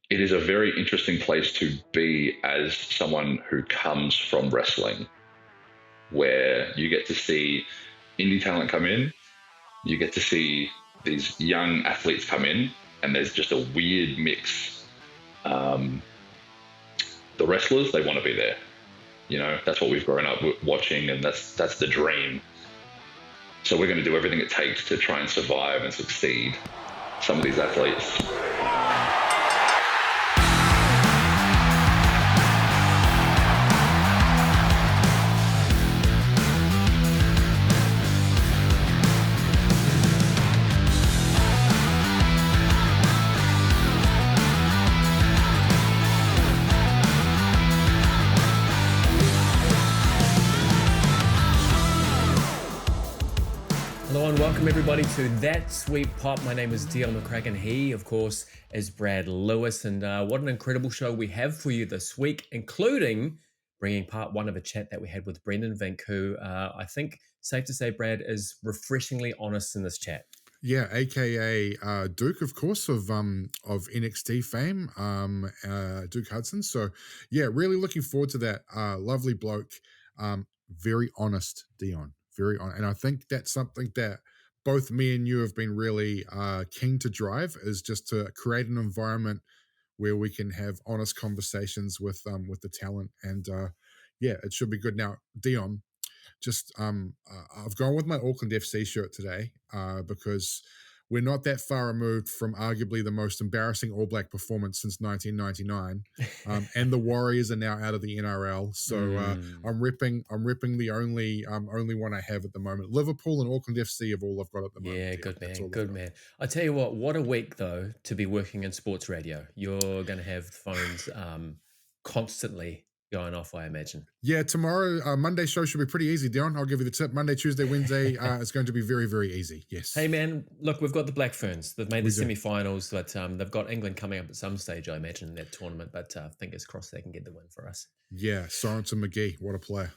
it is a very interesting place to be as someone who comes from wrestling, where you get to see indie talent come in, you get to see these young athletes come in, and there's just a weird mix. Um, the wrestlers, they want to be there. You know, that's what we've grown up watching, and that's the dream. So we're going to do everything it takes to try and survive and succeed some of these athletes. Welcome everybody to That Sweet Pop. My name is Dion McCracken. He, of course, is Brad Lewis. And what an incredible show we have for you this week, including bringing part one of a chat that we had with Brendan Vink, who I think, safe to say, Brad, is refreshingly honest in this chat. Yeah, aka Duke, of course, of NXT fame, Duke Hudson. So yeah, really looking forward to that. Lovely bloke, very honest, Dion, very honest, and I think that's something that both me and you have been really keen to drive, is just to create an environment where we can have honest conversations with the talent, and yeah, it should be good. Now, Dion, just I've gone with my Auckland FC shirt today because we're not that far removed from arguably the most embarrassing All Black performance since 1999, and the Warriors are now out of the NRL. So I'm ripping the only one I have at the moment. Liverpool and Auckland FC of all I've got at the moment. Yeah, good man, good man. I tell you what a week though to be working in sports radio. You're going to have phones constantly going off, I imagine. Yeah, tomorrow, Monday show should be pretty easy, Dion. I'll give you the tip. Monday, Tuesday, Wednesday is going to be very, very easy. Yes. Hey, man, look, we've got the Black Ferns. They've made the semi-finals, but they've got England coming up at some stage, I imagine, in that tournament. But fingers crossed they can get the win for us. Yeah, Sorensen McGee, what a player.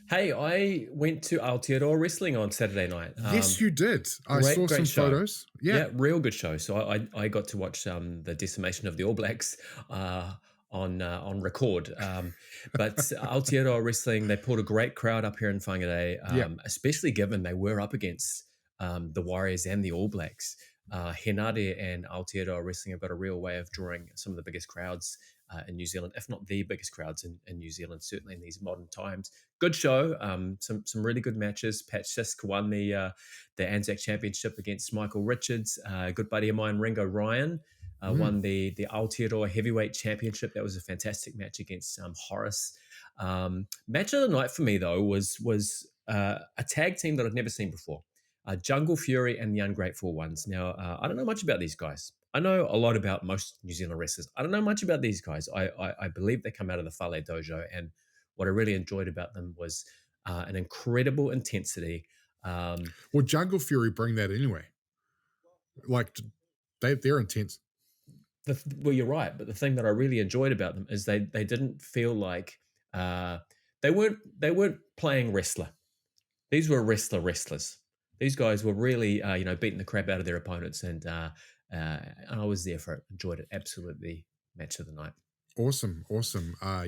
Hey, I went to Aotearoa Wrestling on Saturday night. Yes, you did. I saw some photos. Yeah, real good show. So I got to watch the decimation of the All Blacks on record. But Aotearoa Wrestling, they pulled a great crowd up here in Whangarei, especially given they were up against the Warriors and the All Blacks. Henare and Aotearoa Wrestling have got a real way of drawing some of the biggest crowds in New Zealand, if not the biggest crowds in New Zealand, certainly in these modern times. Good show, some really good matches. Pat Sisk won the Anzac Championship against Michael Richards. A good buddy of mine, Ringo Ryan, won the Aotearoa Heavyweight Championship. That was a fantastic match against Horace. Match of the night for me, though, was a tag team that I'd never seen before. Jungle Fury and the Ungrateful Ones. Now, I don't know much about these guys. I know a lot about most New Zealand wrestlers. I don't know much about these guys. I believe they come out of the Fale Dojo, and what I really enjoyed about them was an incredible intensity. Well, Jungle Fury bring that anyway. Like, they're intense. Well, you're right, but the thing that I really enjoyed about them is they didn't feel like they weren't playing wrestler. These were wrestlers. These guys were really beating the crap out of their opponents, and I was there for it. Enjoyed it absolutely. Match of the night. Awesome. I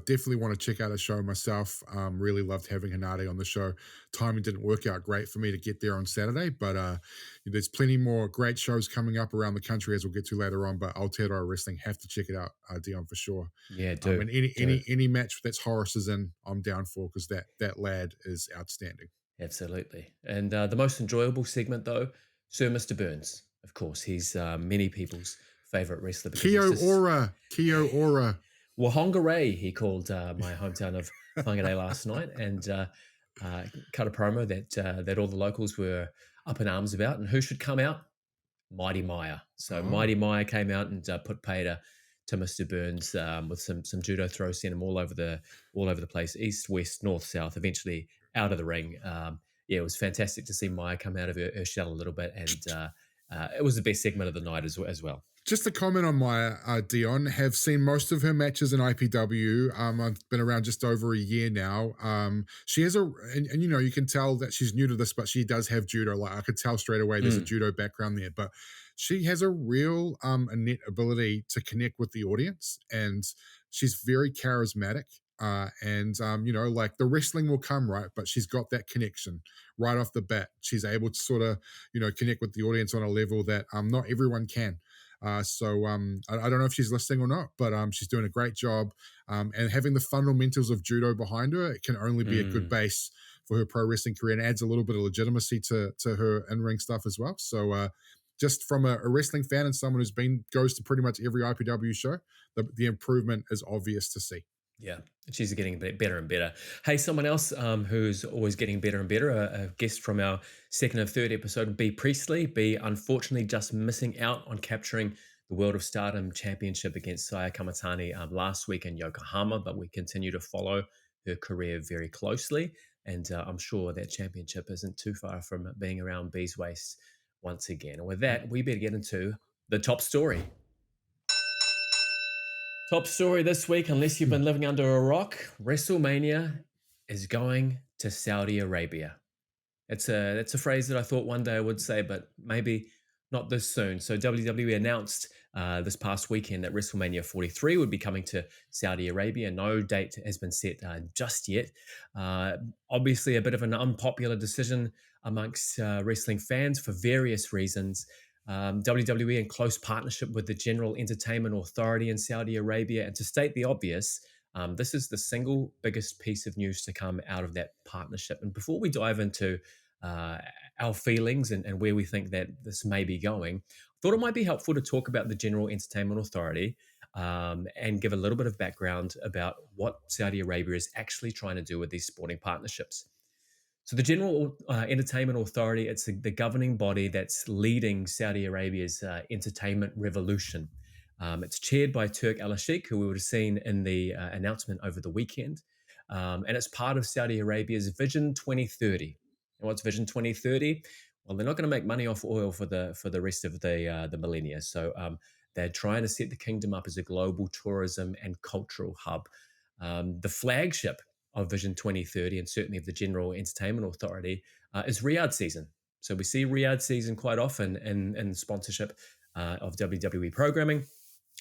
definitely want to check out a show myself. Really loved having Henare on the show. Timing didn't work out great for me to get there on Saturday, but there's plenty more great shows coming up around the country, as we'll get to later on. But Aotearoa Wrestling, have to check it out, Dion, for sure. Yeah, do. And any match that's Horace is in, I'm down for, because that lad is outstanding. Absolutely. And the most enjoyable segment, though, Sir Mr. Burns. Of course, he's many people's favorite wrestler. Kia ora. Wahongarei, he called my hometown of Whangarei last night, and cut a promo that all the locals were up in arms about. And who should come out? Mighty Maya. So Mighty Maya came out and put pay to Mr. Burns with some judo throws, sent him all over the place, east, west, north, south, eventually out of the ring. It was fantastic to see Maya come out of her shell a little bit, and it was the best segment of the night as well. Just a comment on Maya, Dion, have seen most of her matches in IPW. I've been around just over a year now. She has and you can tell that she's new to this, but she does have judo. Like, I could tell straight away there's a judo background there, but she has a real innate ability to connect with the audience, and she's very charismatic. Like the wrestling will come, right, but she's got that connection right off the bat. She's able to sort of, connect with the audience on a level that not everyone can. I don't know if she's listening or not, but she's doing a great job. And having the fundamentals of judo behind her, it can only be a good base for her pro wrestling career, and adds a little bit of legitimacy to her in-ring stuff as well. So just from a wrestling fan and someone who's goes to pretty much every IPW show, the improvement is obvious to see. Yeah, she's getting better and better. Hey, someone else who's always getting better and better, a guest from our second and third episode, B. Priestley. B, unfortunately, just missing out on capturing the World of Stardom Championship against Saya Kamatani last week in Yokohama, but we continue to follow her career very closely. And I'm sure that championship isn't too far from being around B's waist once again. And with that, we better get into the top story. Top story this week, unless you've been living under a rock, WrestleMania is going to Saudi Arabia. That's a phrase that I thought one day I would say, but maybe not this soon. So WWE announced this past weekend that WrestleMania 43 would be coming to Saudi Arabia. No date has been set just yet. Obviously, a bit of an unpopular decision amongst wrestling fans for various reasons. WWE in close partnership with the General Entertainment Authority in Saudi Arabia. And to state the obvious, this is the single biggest piece of news to come out of that partnership. And before we dive into our feelings and where we think that this may be going, I thought it might be helpful to talk about the General Entertainment Authority and give a little bit of background about what Saudi Arabia is actually trying to do with these sporting partnerships. So the General Entertainment Authority, it's the governing body that's leading Saudi Arabia's entertainment revolution. It's chaired by Turk Al-Sheikh, who we would have seen in the announcement over the weekend. And it's part of Saudi Arabia's Vision 2030. And what's Vision 2030? Well, they're not going to make money off oil for the rest of the millennia. So they're trying to set the kingdom up as a global tourism and cultural hub. The flagship of Vision 2030, and certainly of the General Entertainment Authority, is Riyadh season. So we see Riyadh season quite often in sponsorship of WWE programming.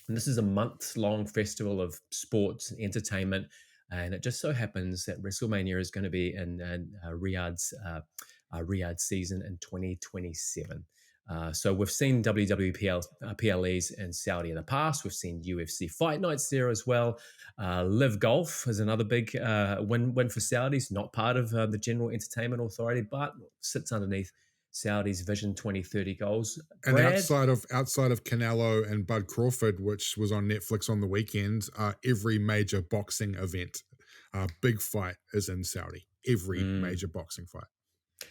And this is a month-long festival of sports, entertainment, and it just so happens that WrestleMania is going to be in Riyadh's Riyadh season in 2027. So we've seen WWE PLEs in Saudi in the past. We've seen UFC fight nights there as well. Live Golf is another big win for Saudis, not part of the General Entertainment Authority, but sits underneath Saudi's Vision 2030 goals. And outside of Canelo and Bud Crawford, which was on Netflix on the weekend, every major boxing event, big fight is in Saudi. Every major boxing fight.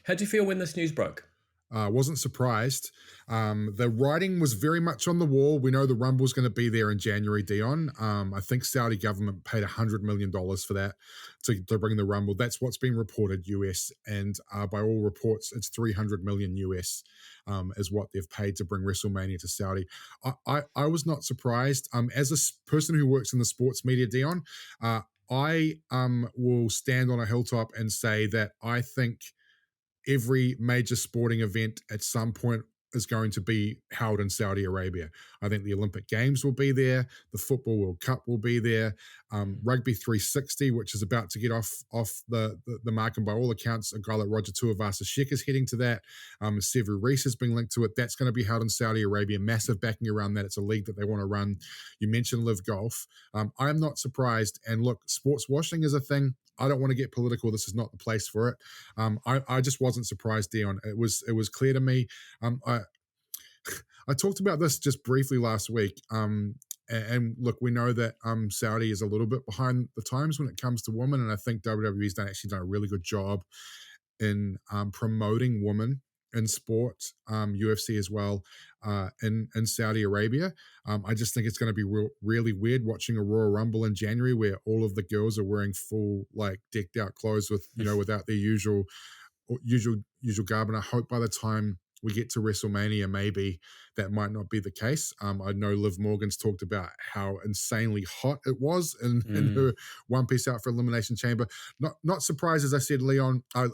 How'd you feel when this news broke? Wasn't surprised. The writing was very much on the wall. We know the Rumble's going to be there in January, Dion. I think Saudi government paid $100 million for that to bring the Rumble. That's what's been reported, US. And by all reports, it's $300 million US is what they've paid to bring WrestleMania to Saudi. I was not surprised. As a person who works in the sports media, Dion, I will stand on a hilltop and say that I think every major sporting event at some point is going to be held in Saudi Arabia. I think the Olympic Games will be there. The Football World Cup will be there. Rugby 360, which is about to get off the mark, and by all accounts, a guy like Roger Tuivasa-Sheck is heading to that. Sevu Reece has been linked to it. That's going to be held in Saudi Arabia. Massive backing around that. It's a league that they want to run. You mentioned Live Golf. I am not surprised. And look, sports washing is a thing. I don't want to get political. This is not the place for it. I just wasn't surprised, Dion. It was clear to me. I talked about this just briefly last week. And look, we know that Saudi is a little bit behind the times when it comes to women, and I think WWE's done a really good job in promoting women in sport, UFC as well, in Saudi Arabia. I just think it's going to be really weird watching a Royal Rumble in January where all of the girls are wearing full, like, decked out clothes with, without their usual garb. And I hope by the time we get to WrestleMania, maybe that might not be the case. I know Liv Morgan's talked about how insanely hot it was in her One Piece out for Elimination Chamber. Not surprised, as I said, Dion. I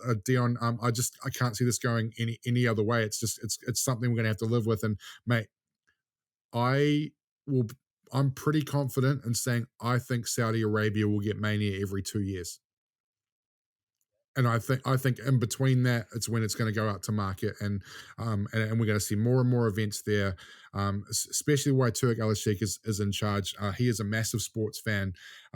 can't see this going any other way. It's just it's something we're gonna have to live with. And mate, I will. I'm pretty confident in saying I think Saudi Arabia will get Mania every 2 years. And I think in between that, it's when it's going to go out to market, and we're going to see more and more events there. Especially why Turk Al Sheikh is in charge. He is a massive sports fan.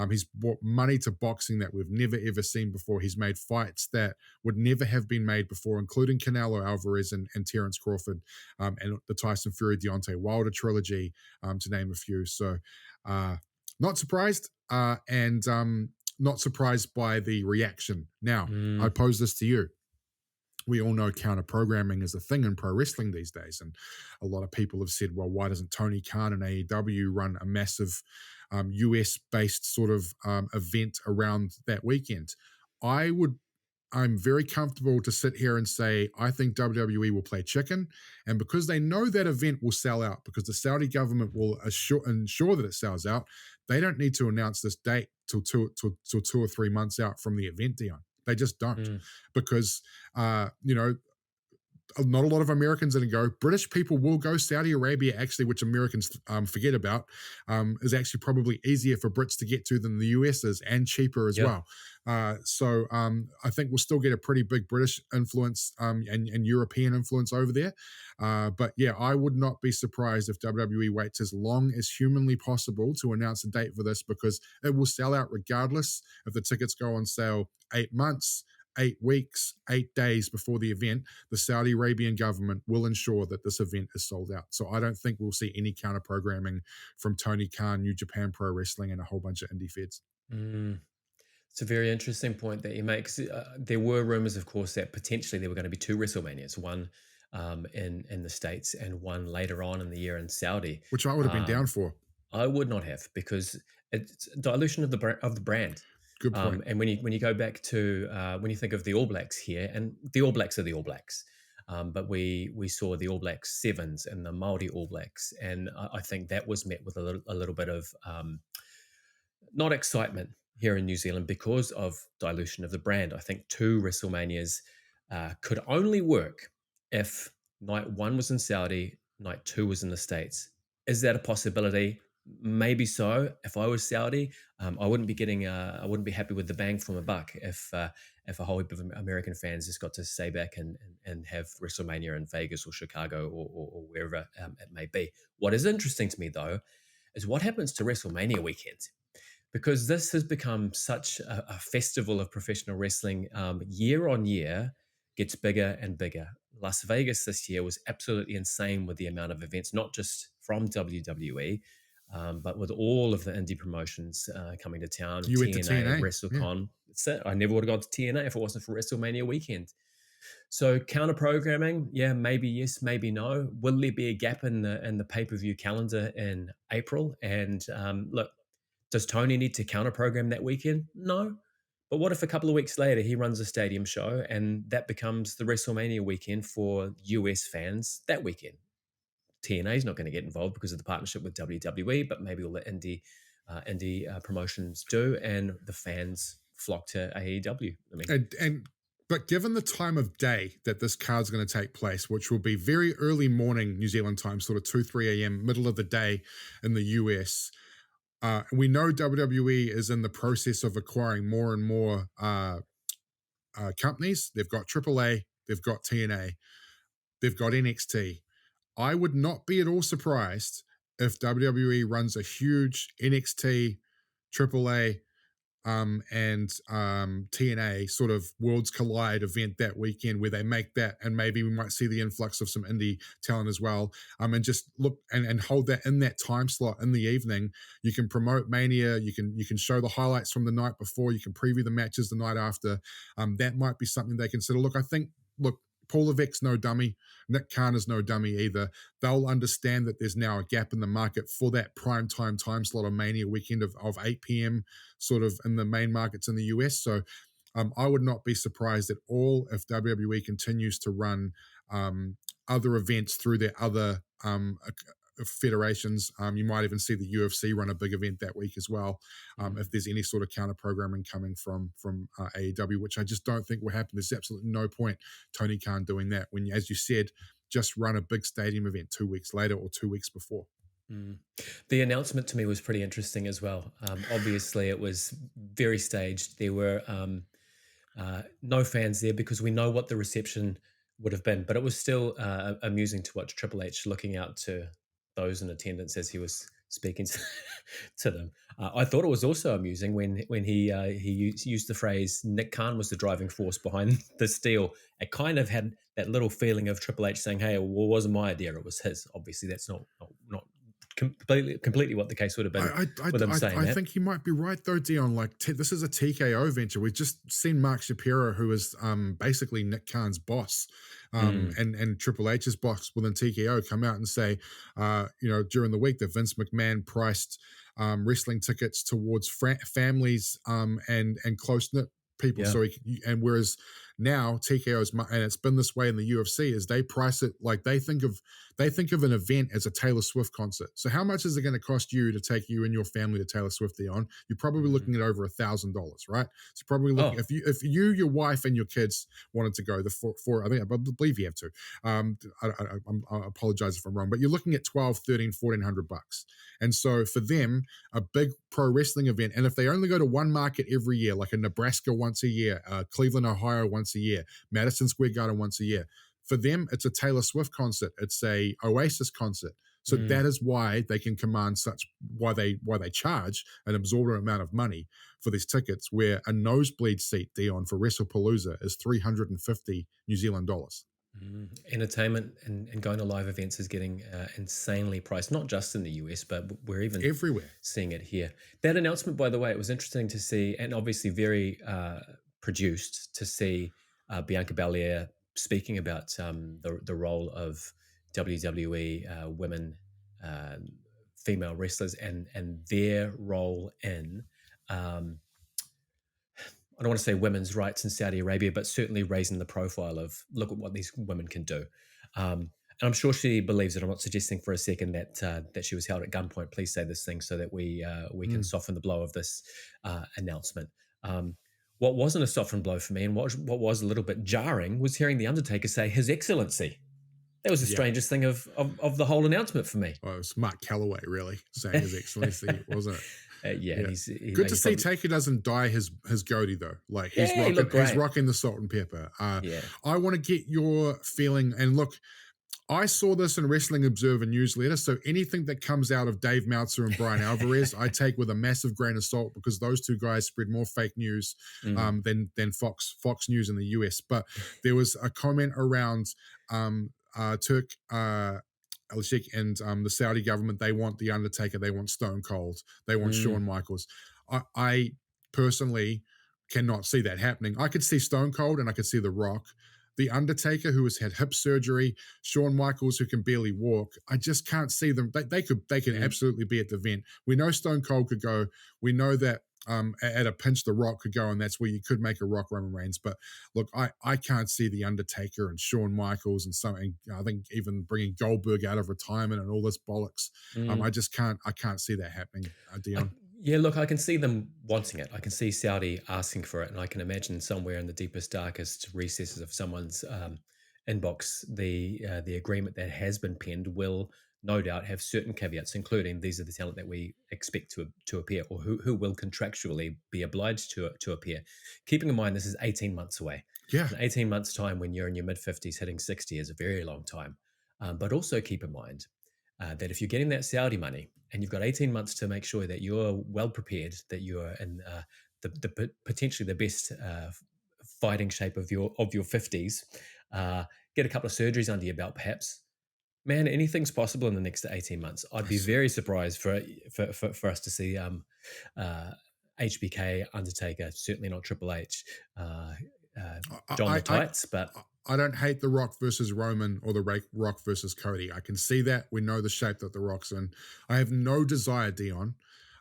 He's brought money to boxing that we've never ever seen before. He's made fights that would never have been made before, including Canelo Alvarez and Terence Crawford, and the Tyson Fury Deontay Wilder trilogy, to name a few. So, not surprised, and not surprised by the reaction. Now, I pose this to you. We all know counter programming is a thing in pro wrestling these days. And a lot of people have said, well, why doesn't Tony Khan and AEW run a massive US based sort of event around that weekend? I'm very comfortable to sit here and say, I think WWE will play chicken. And because they know that event will sell out, because the Saudi government will ensure that it sells out, they don't need to announce this date till 2 or 3 months out from the event, Dion. They just don't. Because, not a lot of Americans are going to go. British people will go. Saudi Arabia, actually, which Americans forget about, is actually probably easier for Brits to get to than the US is, and cheaper as well. So I think we'll still get a pretty big British influence and European influence over there. But yeah, I would not be surprised if WWE waits as long as humanly possible to announce a date for this, because it will sell out regardless if the tickets go on sale 8 months, 8 weeks, 8 days before the event. The Saudi Arabian government will ensure that this event is sold out. So I don't think we'll see any counter programming from Tony Khan, New Japan Pro Wrestling, and a whole bunch of indie feds. It's a very interesting point that you make. There were rumors, of course, that potentially there were going to be 2 WrestleManias, one in the States and one later on in the year in Saudi, which I would have been down for. I would not have, because it's dilution of the brand. Good point. And when you go back to when you think of the All Blacks here, and the All Blacks are the All Blacks, but we saw the All Blacks Sevens and the Māori All Blacks, and I think that was met with a little bit of not excitement here in New Zealand because of dilution of the brand. I think 2 WrestleManias could only work if night 1 was in Saudi, night 2 was in the States. Is that a possibility? Maybe so. If I was Saudi, I wouldn't be happy with the bang from a buck if a whole heap of American fans just got to stay back and have WrestleMania in Vegas or Chicago or wherever it may be. What is interesting to me, though, is what happens to WrestleMania weekend, because this has become such a festival of professional wrestling. Year on year, gets bigger and bigger. Las Vegas this year was absolutely insane with the amount of events, not just from WWE, but with all of the indie promotions coming to town. You went to TNA. WrestleCon. Yeah. That's it. I never would have gone to TNA if it wasn't for WrestleMania weekend. So counter programming, yeah, maybe yes, maybe no. Will there be a gap in the pay-per-view calendar in April? And look, does Tony need to counter program that weekend? No. But what if a couple of weeks later he runs a stadium show and that becomes the WrestleMania weekend for US fans that weekend? TNA is not going to get involved because of the partnership with WWE, but maybe all the indie promotions do, and the fans flock to AEW. But given the time of day that this card's going to take place, which will be very early morning New Zealand time, sort of 2-3 a.m., middle of the day in the US, we know WWE is in the process of acquiring more and more companies. They've got AAA, they've got TNA, they've got NXT. I would not be at all surprised if WWE runs a huge NXT, AAA, and TNA sort of Worlds Collide event that weekend, where they make that, and maybe we might see the influx of some indie talent as well. And just look and hold that in that time slot in the evening. You can promote Mania. You can show the highlights from the night before. You can preview the matches the night after. That might be something they consider. Look, Paul Levesque's no dummy. Nick Khan is no dummy either. They'll understand that there's now a gap in the market for that prime time slot on Mania weekend of 8 p.m. sort of in the main markets in the US. So I would not be surprised at all if WWE continues to run other events through their other federations. You might even see the UFC run a big event that week as well. If there's any sort of counter programming coming from AEW, which I just don't think will happen. There's absolutely no point Tony Khan doing that when, as you said, just run a big stadium event 2 weeks later or 2 weeks before. The announcement to me was pretty interesting as well. Obviously, it was very staged. There were no fans there because we know what the reception would have been, but it was still amusing to watch Triple H looking out to those in attendance as he was speaking to them. I thought it was also amusing when he used the phrase Nick Khan was the driving force behind this deal. It kind of had that little feeling of Triple H saying, "Hey, well, it wasn't my idea; it was his." Obviously, that's not completely what the case would have been with him saying that. I think you might be right though, Dion. Like this is a TKO venture. We've just seen Mark Shapiro, who is basically Nick Khan's boss, and Triple H's boss within TKO, come out and say, during the week that Vince McMahon priced wrestling tickets towards families and close knit people. Yeah. So whereas now TKO's, and it's been this way in the UFC, is they price it like they think of an event as a Taylor Swift concert. So how much is it going to cost you to take you and your family to Taylor Swift, Dion? You're probably looking at over $1,000, right? So you're probably looking, if you, your wife, and your kids wanted to go, I believe you have to. I apologize if I'm wrong, but you're looking at $1,200, $1,300, $1,400. And so for them, a big pro wrestling event, and if they only go to one market every year, like a Nebraska once a year, Cleveland, Ohio once a year, Madison Square Garden once a year, for them, it's a Taylor Swift concert. It's a Oasis concert. So that is why they can command why they charge an absorbent amount of money for these tickets, where a nosebleed seat, Dion, for WrestlePalooza is 350 New Zealand dollars. Entertainment and going to live events is getting insanely priced, not just in the US, but we're even everywhere seeing it here. That announcement, by the way, it was interesting to see, and obviously very produced to see Bianca Belair speaking about the role of WWE women, female wrestlers, and their role in I don't want to say women's rights in Saudi Arabia, but certainly raising the profile of look at what these women can do. And I'm sure she believes it. I'm not suggesting for a second that she was held at gunpoint. Please say this thing so that we can soften the blow of this announcement. What wasn't a softened blow for me, and what was a little bit jarring, was hearing the Undertaker say "His Excellency." That was the strangest thing of the whole announcement for me. Well, it was Mark Calloway really saying "His Excellency," wasn't it? Yeah. Good to see Taker doesn't dye his goatee though. Like he's rocking the salt and pepper. I want to get your feeling, and look, I saw this in Wrestling Observer newsletter, so anything that comes out of Dave Meltzer and Brian Alvarez, I take with a massive grain of salt, because those two guys spread more fake news than Fox News in the US. But there was a comment around Turk Al-Sheikh and the Saudi government. They want The Undertaker, they want Stone Cold, they want Shawn Michaels. I personally cannot see that happening. I could see Stone Cold and I could see The Rock. The Undertaker, who has had hip surgery, Shawn Michaels, who can barely walk, I just can't see them. They could absolutely be at the event. We know Stone Cold could go. We know that at a pinch, The Rock could go, and that's where you could make a Rock Roman Reigns. But look, I can't see The Undertaker and Shawn Michaels and something. I think even bringing Goldberg out of retirement and all this bollocks. I can't see that happening, Dion. Yeah, look, I can see them wanting it. I can see Saudi asking for it, and I can imagine somewhere in the deepest, darkest recesses of someone's inbox, the agreement that has been penned will no doubt have certain caveats, including these are the talent that we expect to appear, or who will contractually be obliged to appear. Keeping in mind this is 18 months away. Yeah, in 18 months' time, when you're in your mid-50s, hitting 60 is a very long time. But also keep in mind that if you're getting that Saudi money and you've got 18 months to make sure that you're well prepared, that you're in the potentially the best fighting shape of your 50s, get a couple of surgeries under your belt, perhaps. Man, anything's possible in the next 18 months. I'd be very surprised for us to see HBK, Undertaker, certainly not Triple H, John the Tights, but I don't hate The Rock versus Roman or The Rock versus Cody. I can see that. We know the shape that The Rock's in. I have no desire, Dion,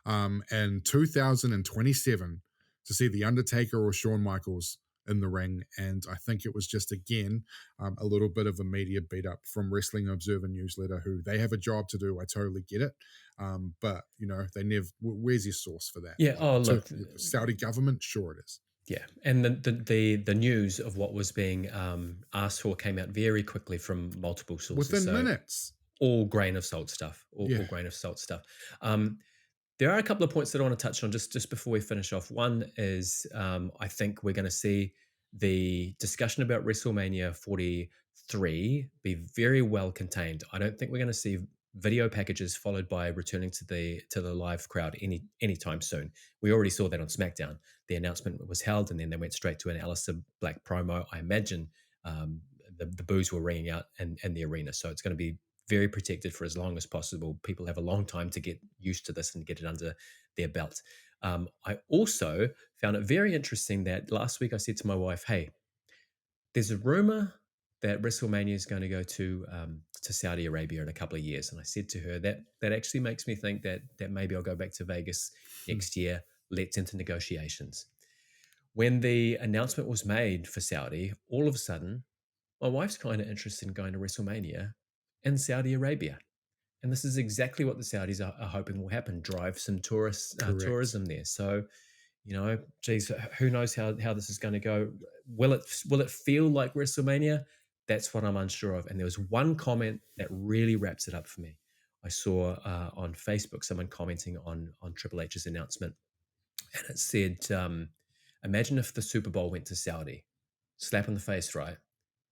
in 2027 to see The Undertaker or Shawn Michaels in the ring. And I think it was just, again, a little bit of a media beat up from Wrestling Observer Newsletter, who they have a job to do. I totally get it. But, they never, where's your source for that? Yeah. Like, Oh, look. the Saudi government? Sure it is. Yeah, and the news of what was being asked for came out very quickly from multiple sources. Within minutes. All grain of salt stuff. All grain of salt stuff. There are a couple of points that I want to touch on just before we finish off. One is I think we're going to see the discussion about WrestleMania 43 be very well contained. I don't think we're going to see video packages followed by returning to the live crowd anytime soon. We already saw that on SmackDown. The announcement was held, and then they went straight to an Aleister Black promo. I imagine the boos were ringing out in the arena, so it's going to be very protected for as long as possible. People have a long time to get used to this and get it under their belt. I also found it very interesting that last week I said to my wife, hey, there's a rumor that WrestleMania is going to go to Saudi Arabia in a couple of years. And I said to her, that actually makes me think that maybe I'll go back to Vegas next year. Let's enter negotiations. When the announcement was made for Saudi, all of a sudden, my wife's kind of interested in going to WrestleMania in Saudi Arabia. And this is exactly what the Saudis are hoping will happen, drive some tourism there. So, geez, who knows how this is going to go? Will it feel like WrestleMania? That's what I'm unsure of. And there was one comment that really wraps it up for me. I saw on Facebook someone commenting on Triple H's announcement, and it said, imagine if the Super Bowl went to Saudi. Slap in the face, right?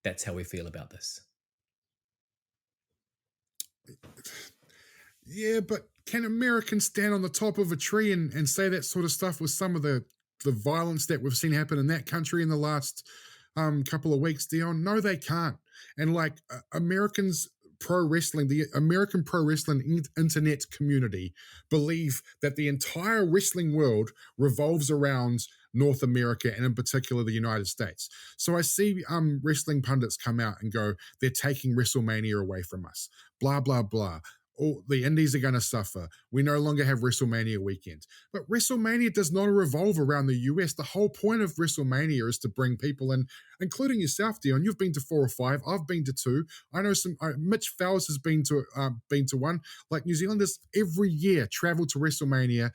That's how we feel about this. Yeah, but can Americans stand on the top of a tree and say that sort of stuff with some of the violence that we've seen happen in that country in the last couple of weeks, Dion? No, they can't. And like Americans pro wrestling, the American pro wrestling internet community believe that the entire wrestling world revolves around North America and in particular the United States. So I see wrestling pundits come out and go, they're taking WrestleMania away from us, blah, blah, blah. Oh, the indies are going to suffer. We no longer have WrestleMania weekend. But WrestleMania does not revolve around the US. The whole point of WrestleMania is to bring people in, including yourself, Dion. You've been to 4 or 5. I've been to 2. I know Mitch Fowles has been to one. Like, New Zealanders every year travel to WrestleMania.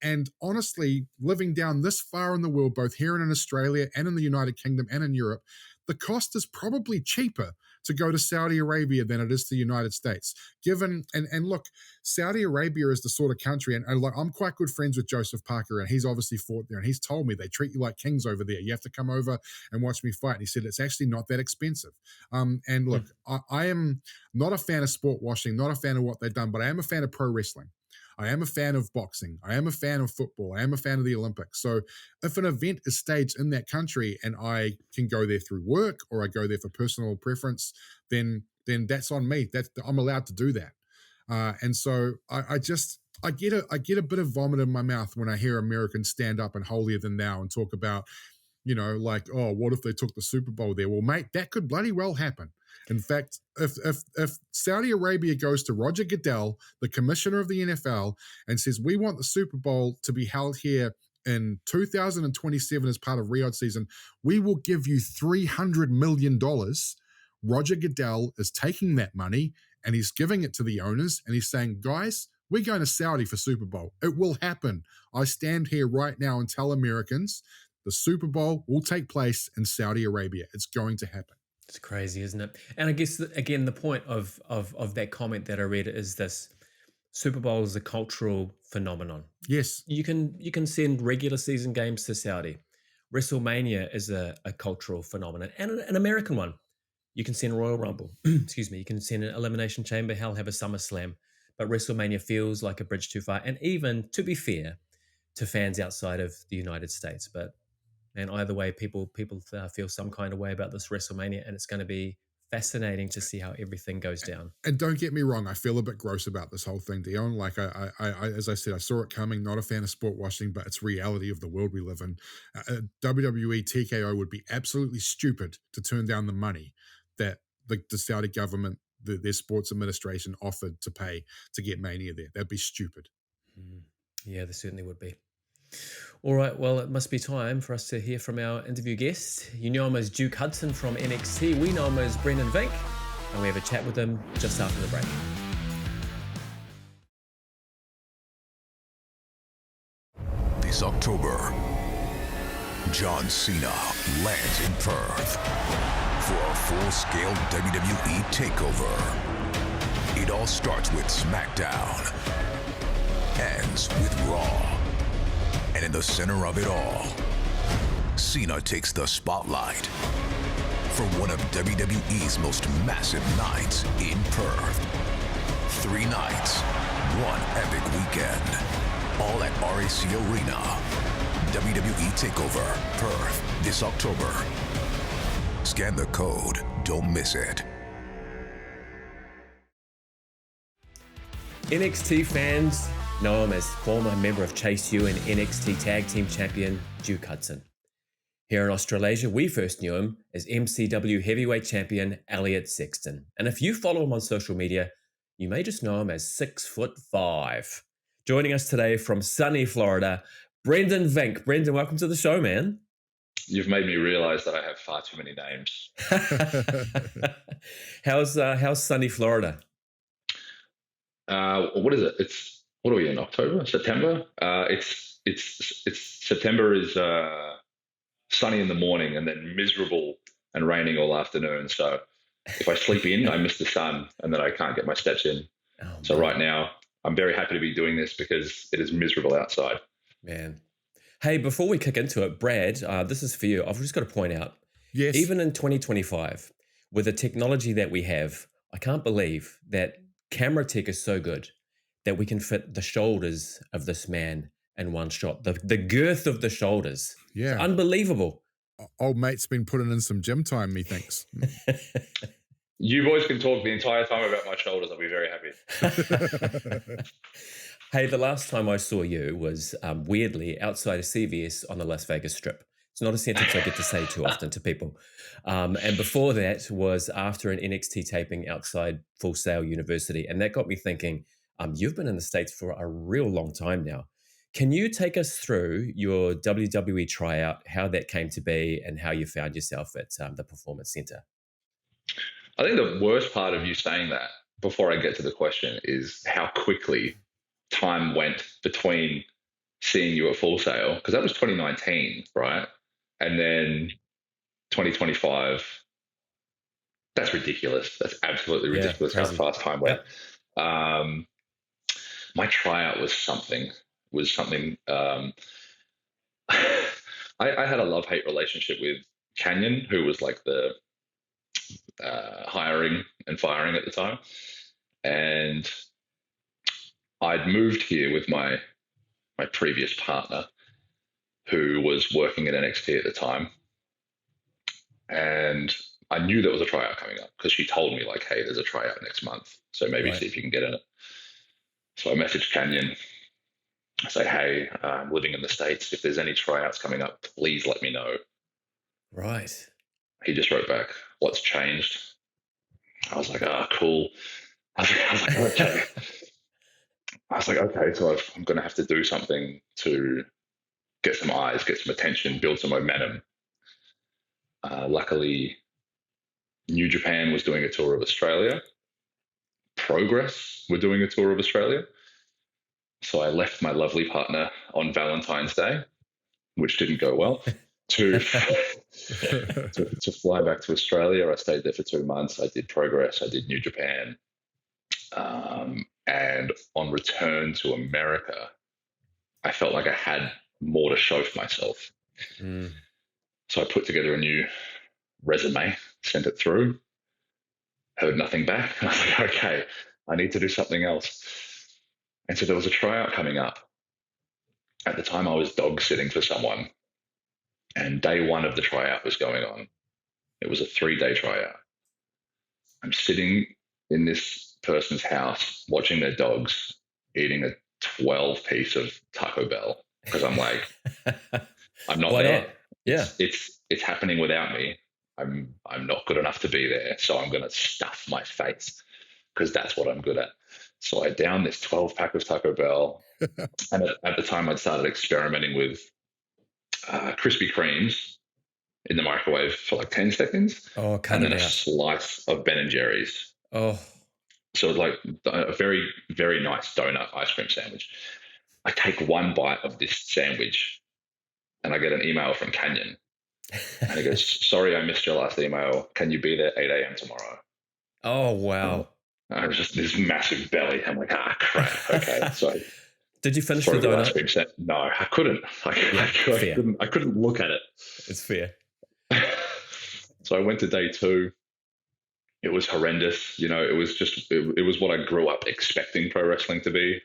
And honestly, living down this far in the world, both here and in Australia and in the United Kingdom and in Europe, the cost is probably cheaper to go to Saudi Arabia than it is to the United States. Given, and look, Saudi Arabia is the sort of country, and I'm quite good friends with Joseph Parker, and he's obviously fought there, and he's told me they treat you like kings over there. You have to come over and watch me fight. And he said it's actually not that expensive. And look, I am not a fan of sport washing, not a fan of what they've done, but I am a fan of pro wrestling. I am a fan of boxing. I am a fan of football. I am a fan of the Olympics. So if an event is staged in that country and I can go there through work or I go there for personal preference, then that's on me. I'm allowed to do that. And so I get a bit of vomit in my mouth when I hear Americans stand up and holier than thou and talk about, like, oh, what if they took the Super Bowl there? Well, mate, that could bloody well happen. In fact, if Saudi Arabia goes to Roger Goodell, the commissioner of the NFL, and says, we want the Super Bowl to be held here in 2027 as part of Riyadh season, we will give you $300 million. Roger Goodell is taking that money and he's giving it to the owners and he's saying, guys, we're going to Saudi for Super Bowl. It will happen. I stand here right now and tell Americans the Super Bowl will take place in Saudi Arabia. It's going to happen. It's crazy, isn't it? And I guess, again, the point of that comment that I read is this: Super Bowl is a cultural phenomenon. Yes. You can send regular season games to Saudi. WrestleMania is a cultural phenomenon, and an American one. You can send Royal Rumble. Excuse me. You can send an Elimination Chamber. Hell, have a SummerSlam. But WrestleMania feels like a bridge too far. And even, to be fair, to fans outside of the United States. But and either way, people feel some kind of way about this WrestleMania, and it's going to be fascinating to see how everything goes down. And don't get me wrong, I feel a bit gross about this whole thing, Dion. Like I as I said, I saw it coming. Not a fan of sport washing, but it's reality of the world we live in. WWE TKO would be absolutely stupid to turn down the money that the Saudi government, their sports administration, offered to pay to get Mania there. That'd be stupid. Yeah, there certainly would be. All right, well, it must be time for us to hear from our interview guest. You know him as Duke Hudson from NXT. We know him as Brendan Vink, and we have a chat with him just after the break. This October, John Cena lands in Perth for a full-scale WWE takeover. It all starts with SmackDown, ends with Raw. And in the center of it all, Cena takes the spotlight for one of WWE's most massive nights in Perth. 3 nights, 1 epic weekend, all at RAC Arena. WWE TakeOver Perth this October. Scan the code, don't miss it. NXT fans know him as former member of Chase U and NXT Tag Team Champion Duke Hudson. Here in Australasia, we first knew him as MCW Heavyweight Champion Elliot Sexton. And if you follow him on social media, you may just know him as 6'5". Joining us today from sunny Florida, Brendan Vink. Brendan, welcome to the show, man. You've made me realize that I have far too many names. How's sunny Florida? What is it? What are we in, October? September? It's September is sunny in the morning and then miserable and raining all afternoon. So if I sleep in, I miss the sun and then I can't get my steps in. So right now, I'm very happy to be doing this because it is miserable outside. Man. Hey, before we kick into it, Brad, this is for you. I've just got to point out, Yes. even in 2025, with the technology that we have, I can't believe that camera tech is so good that we can fit the shoulders of this man in one shot. The girth of the shoulders. Yeah. It's unbelievable. Old mate's been putting in some gym time, methinks. You boys can talk the entire time about my shoulders. I'll be very happy. Hey, the last time I saw you was weirdly outside of CVS on the Las Vegas Strip. It's not a sentence I get to say too often to people. And before that was after an NXT taping outside Full Sail University. And that got me thinking, you've been in the States for a real long time now. Can you take us through your WWE tryout, how that came to be, and how you found yourself at the Performance Center? I think the worst part of you saying that, before I get to the question, is how quickly time went between seeing you at Full Sail, because that was 2019, right? And then 2025, that's ridiculous. That's absolutely ridiculous how fast time went. Yep. My tryout was something. I had a love-hate relationship with Canyon, who was like the hiring and firing at the time. And I'd moved here with my previous partner, who was working at NXT at the time. And I knew there was a tryout coming up because she told me, like, hey, there's a tryout next month, so maybe see if you can get in it. So I messaged Canyon. I say, hey, I'm living in the States. If there's any tryouts coming up, please let me know. Right. He just wrote back, what's changed? I was like, cool. I was like, okay. So I'm going to have to do something to get some eyes, get some attention, build some momentum. Luckily, New Japan was doing a tour of Australia. Progress were doing a tour of Australia. So I left my lovely partner on Valentine's Day, which didn't go well, to fly back to Australia. I stayed there for 2 months. I did Progress. I did New Japan. And on return to America, I felt like I had more to show for myself. So I put together a new resume, sent it through, heard nothing back. And I was like, okay, I need to do something else. And so there was a tryout coming up. At the time, I was dog sitting for someone. And day one of the tryout was going on. It was a 3-day tryout. I'm sitting in this person's house watching their dogs eating a 12-piece of Taco Bell because I'm like, I'm not there. Not? Yeah, it's happening without me. I'm not good enough to be there, so I'm going to stuff my face because that's what I'm good at. So I downed this 12-pack of Taco Bell. And at the time, I'd started experimenting with Krispy Kremes in the microwave for like 10 seconds. Oh, cut and then it a out. slice of Ben and Jerry's. Oh, So it was like a very, very nice donut ice cream sandwich. I take one bite of this sandwich and I get an email from Canyon. And he goes, sorry, I missed your last email. Can you be there 8 a.m. tomorrow? oh, wow. And I was just this massive belly. I'm like, crap. Okay. So did you finish the donut? Ice cream set. No, I couldn't. I couldn't look at it. It's fair. So I went to day 2. It was horrendous. You know, it was just, it was what I grew up expecting pro wrestling to be.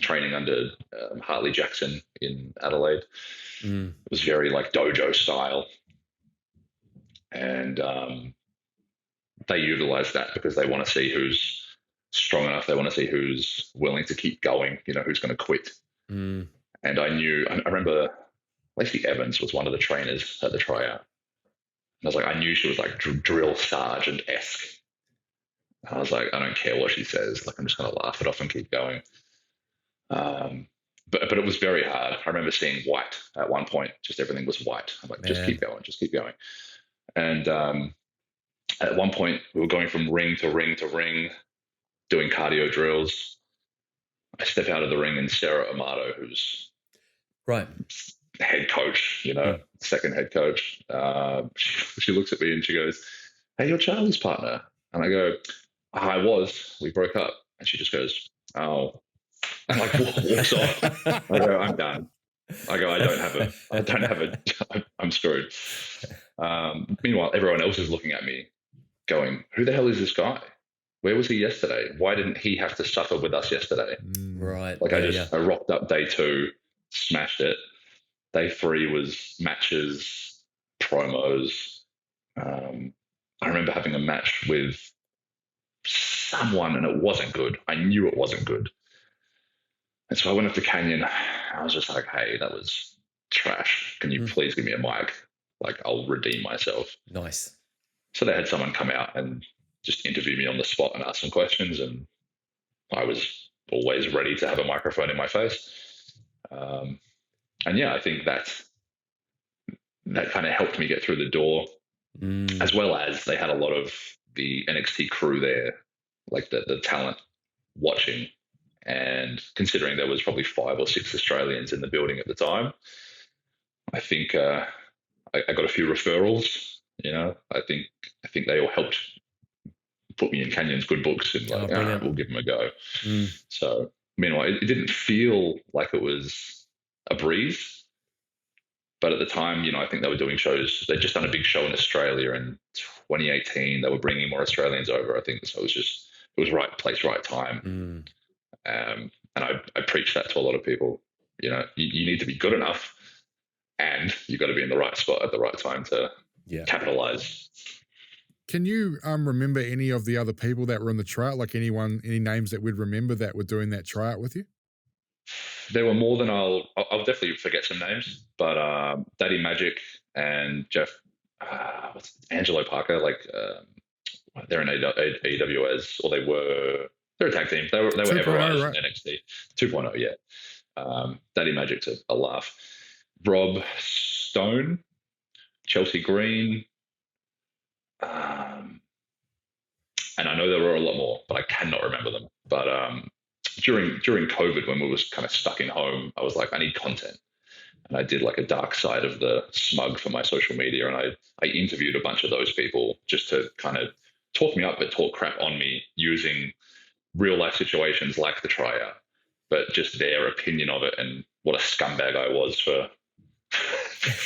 Training under Harley Jackson in Adelaide. It was very like dojo style. And they utilize that because they want to see who's strong enough. They want to see who's willing to keep going, you know, who's going to quit. And I remember Lacey Evans was one of the trainers at the tryout. And I was like, I knew she was like drill sergeant-esque. I was like, I don't care what she says. Like, I'm just going to laugh it off and keep going. But it was very hard. I remember seeing white at one point. Just everything was white. I'm like, just keep going, just keep going. And at one point, we were going from ring to ring to ring, doing cardio drills. I step out of the ring and Sarah Amato, who's right head coach, you know, second head coach, she looks at me and she goes, hey, you're Charlie's partner. And I go, I was. We broke up. And she just goes, oh. And like walks off. I go, I'm done. I go, I don't have a, I'm screwed. Meanwhile, everyone else is looking at me going, who the hell is this guy? Where was he yesterday? Why didn't he have to suffer with us yesterday? Right. Like I rocked up day 2, smashed it. Day 3 was matches, promos. I remember having a match with someone and it wasn't good. I knew it wasn't good. And so I went up to Canyon. I was just like, hey, that was trash. Can you please give me a mic? Like, I'll redeem myself. Nice. So they had someone come out and just interview me on the spot and ask some questions. And I was always ready to have a microphone in my face. And yeah, I think that kind of helped me get through the door, as well as they had a lot of the NXT crew there, like the talent watching. And considering there was probably 5 or 6 Australians in the building at the time, I think I got a few referrals. You know, I think they all helped put me in Canyon's good books and like, we'll give them a go. So meanwhile, it didn't feel like it was a breeze, but at the time, you know, I think they were doing shows. They'd just done a big show in Australia in 2018. They were bringing more Australians over. I think so. It was right place, right time. And I preach that to a lot of people. You know, you need to be good enough, and you've got to be in the right spot at the right time to capitalize. Can you remember any of the other people that were in the tryout? Like any names that we'd remember that were doing that tryout with you? There were more than I'll definitely forget some names, but Daddy Magic and Jeff, Angelo Parker, like they're in AWS, or they're a tag team. They were ever right. In NXT 2.0, yeah. Daddy Magic's a laugh. Rob Stone, Chelsea Green, and I know there were a lot more, but I cannot remember them. But during COVID, when we was kind of stuck in home, I was like, I need content. And I did like a dark side of the smug for my social media. And I interviewed a bunch of those people just to kind of talk me up, but talk crap on me using real life situations like the tryout, but just their opinion of it and what a scumbag I was for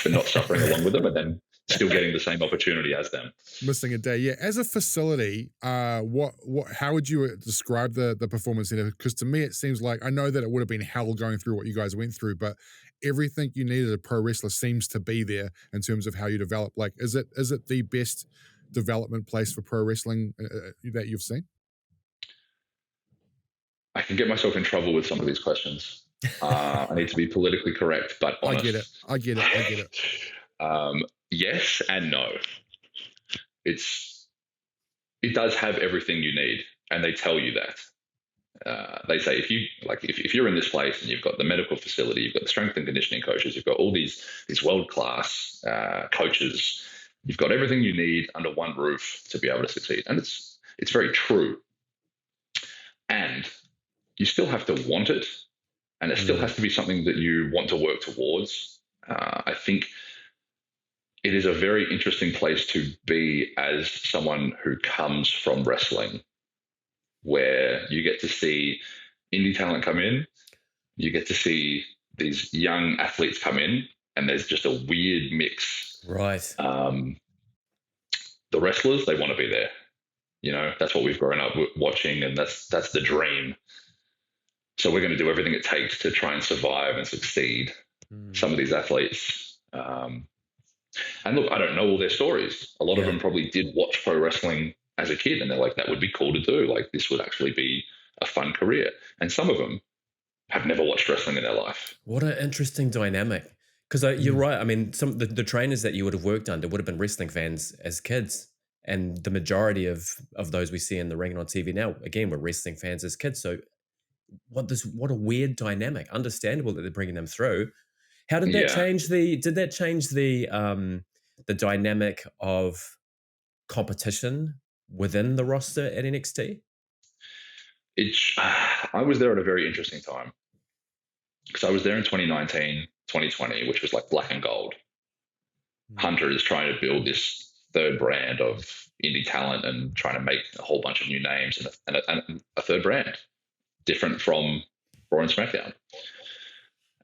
not suffering along with them and then still getting the same opportunity as them. Missing a day. Yeah. As a facility, how would you describe the performance in it? Because to me, it seems like, I know that it would have been hell going through what you guys went through, but everything you needed a pro wrestler seems to be there in terms of how you develop. Like, is it the best development place for pro wrestling that you've seen? I can get myself in trouble with some of these questions. I need to be politically correct, but honest. I get it. Yes and no. It does have everything you need, and they tell you that. They say if you're in this place and you've got the medical facility, you've got the strength and conditioning coaches, you've got all these world-class coaches, you've got everything you need under one roof to be able to succeed. And it's very true. And you still have to want it, and it still has to be something that you want to work towards. I think it is a very interesting place to be as someone who comes from wrestling, where you get to see indie talent come in, you get to see these young athletes come in, and there's just a weird mix. Right. The wrestlers, they want to be there. You know, that's what we've grown up watching, and that's the dream. So we're going to do everything it takes to try and survive and succeed. Some of these athletes. And look, I don't know all their stories. A lot of them probably did watch pro wrestling as a kid, and they're like, that would be cool to do. Like, this would actually be a fun career. And some of them have never watched wrestling in their life. What an interesting dynamic. Because you're right. I mean, some the trainers that you would have worked under would have been wrestling fans as kids. And the majority of those we see in the ring and on TV now, again, were wrestling fans as kids. So what a weird dynamic. Understandable that they're bringing them through. How did that change the dynamic of competition within the roster at NXT? I was there at a very interesting time, because I was there in 2019, 2020, which was like black and gold. Hunter is trying to build this third brand of indie talent and trying to make a whole bunch of new names and a third brand, different from Raw and SmackDown.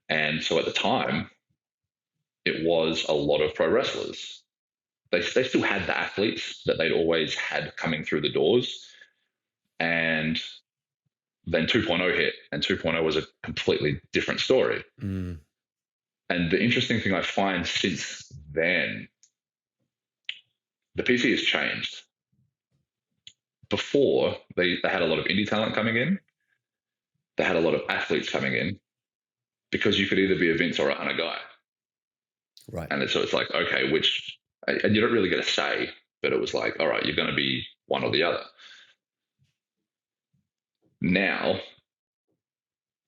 And so at the time, it was a lot of pro wrestlers. They still had the athletes that they'd always had coming through the doors. And then 2.0 hit, and 2.0 was a completely different story. And the interesting thing I find since then, the PC has changed. Before, they had a lot of indie talent coming in. They had a lot of athletes coming in, because you could either be a Vince or a Hunter guy. Right. And so it's like, okay, and you don't really get a say, but it was like, all right, you're going to be one or the other. Now,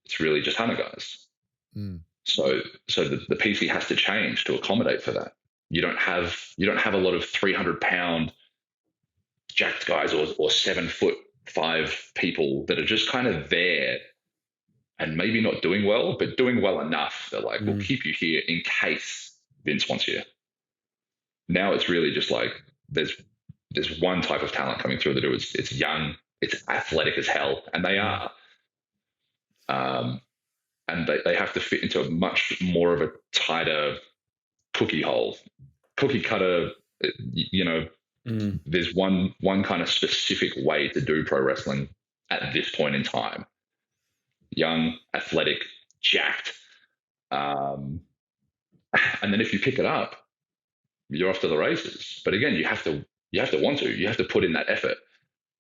it's really just Hunter guys. So the PC has to change to accommodate for that. You don't have a lot of 300-pound jacked guys or 7'5" people that are just kind of there and maybe not doing well, but doing well enough. They're like, we'll keep you here in case Vince wants you. Now it's really just like there's one type of talent coming through that it's young, it's athletic as hell, and they are. And they have to fit into a much more of a tighter cookie cutter, you know. There's one kind of specific way to do pro wrestling at this point in time. Young, athletic, jacked. And then if you pick it up, you're off to the races. But again, you have to want to. You have to put in that effort.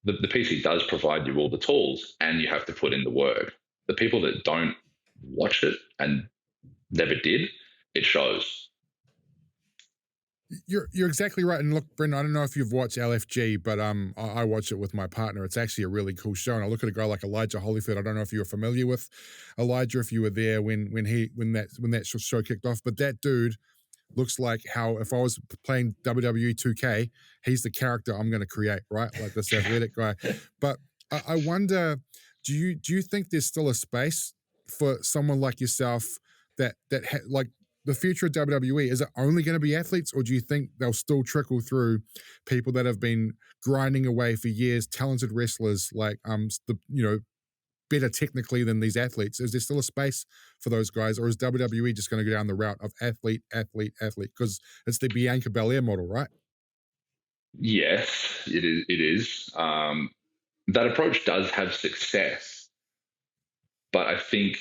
The PC does provide you all the tools, and you have to put in the work. The people that don't watch it and never did, it shows. You're exactly right. And look, Brendan, I don't know if you've watched LFG, but I watch it with my partner. It's actually a really cool show. And I look at a guy like Elijah Holyfield. I don't know if you're familiar with Elijah, if you were there when that show kicked off. But that dude looks like how if I was playing WWE 2K, he's the character I'm going to create, right? Like this athletic guy. But I wonder, do you think there's still a space for someone like yourself that like the future of WWE? Is it only going to be athletes, or do you think they'll still trickle through people that have been grinding away for years, talented wrestlers like better technically than these athletes? Is there still a space for those guys, or is WWE just going to go down the route of athlete? Because it's the Bianca Belair model, right? Yes, it is. That approach does have success, but I think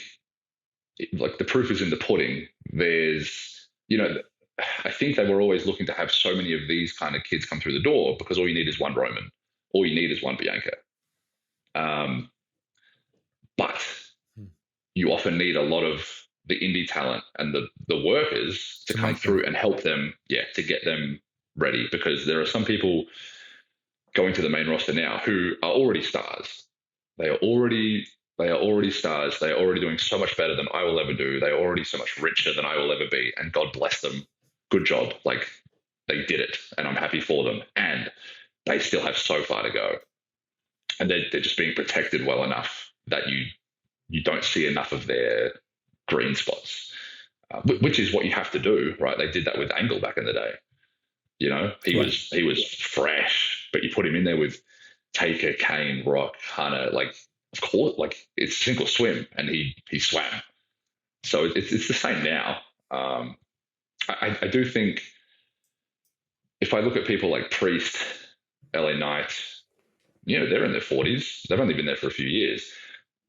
like the proof is in the pudding. There's, I think they were always looking to have so many of these kind of kids come through the door because all you need is one Roman, all you need is one Bianca. But you often need a lot of the indie talent and the workers to come through and help them, to get them ready, because there are some people going to the main roster now who are already stars. They are already They are already stars. They are already doing so much better than I will ever do. They are already so much richer than I will ever be. And God bless them. Good job. Like, they did it, and I'm happy for them. And they still have so far to go. And they're just being protected well enough that you don't see enough of their green spots, which is what you have to do, right? They did that with Angle back in the day. You know, he was fresh, but you put him in there with Taker, Kane, Rock, Hunter, like, of course, like, it's sink or swim, and he swam. So it's the same now. I do think if I look at people like Priest, LA Knight, you know, they're in their 40s. They've only been there for a few years.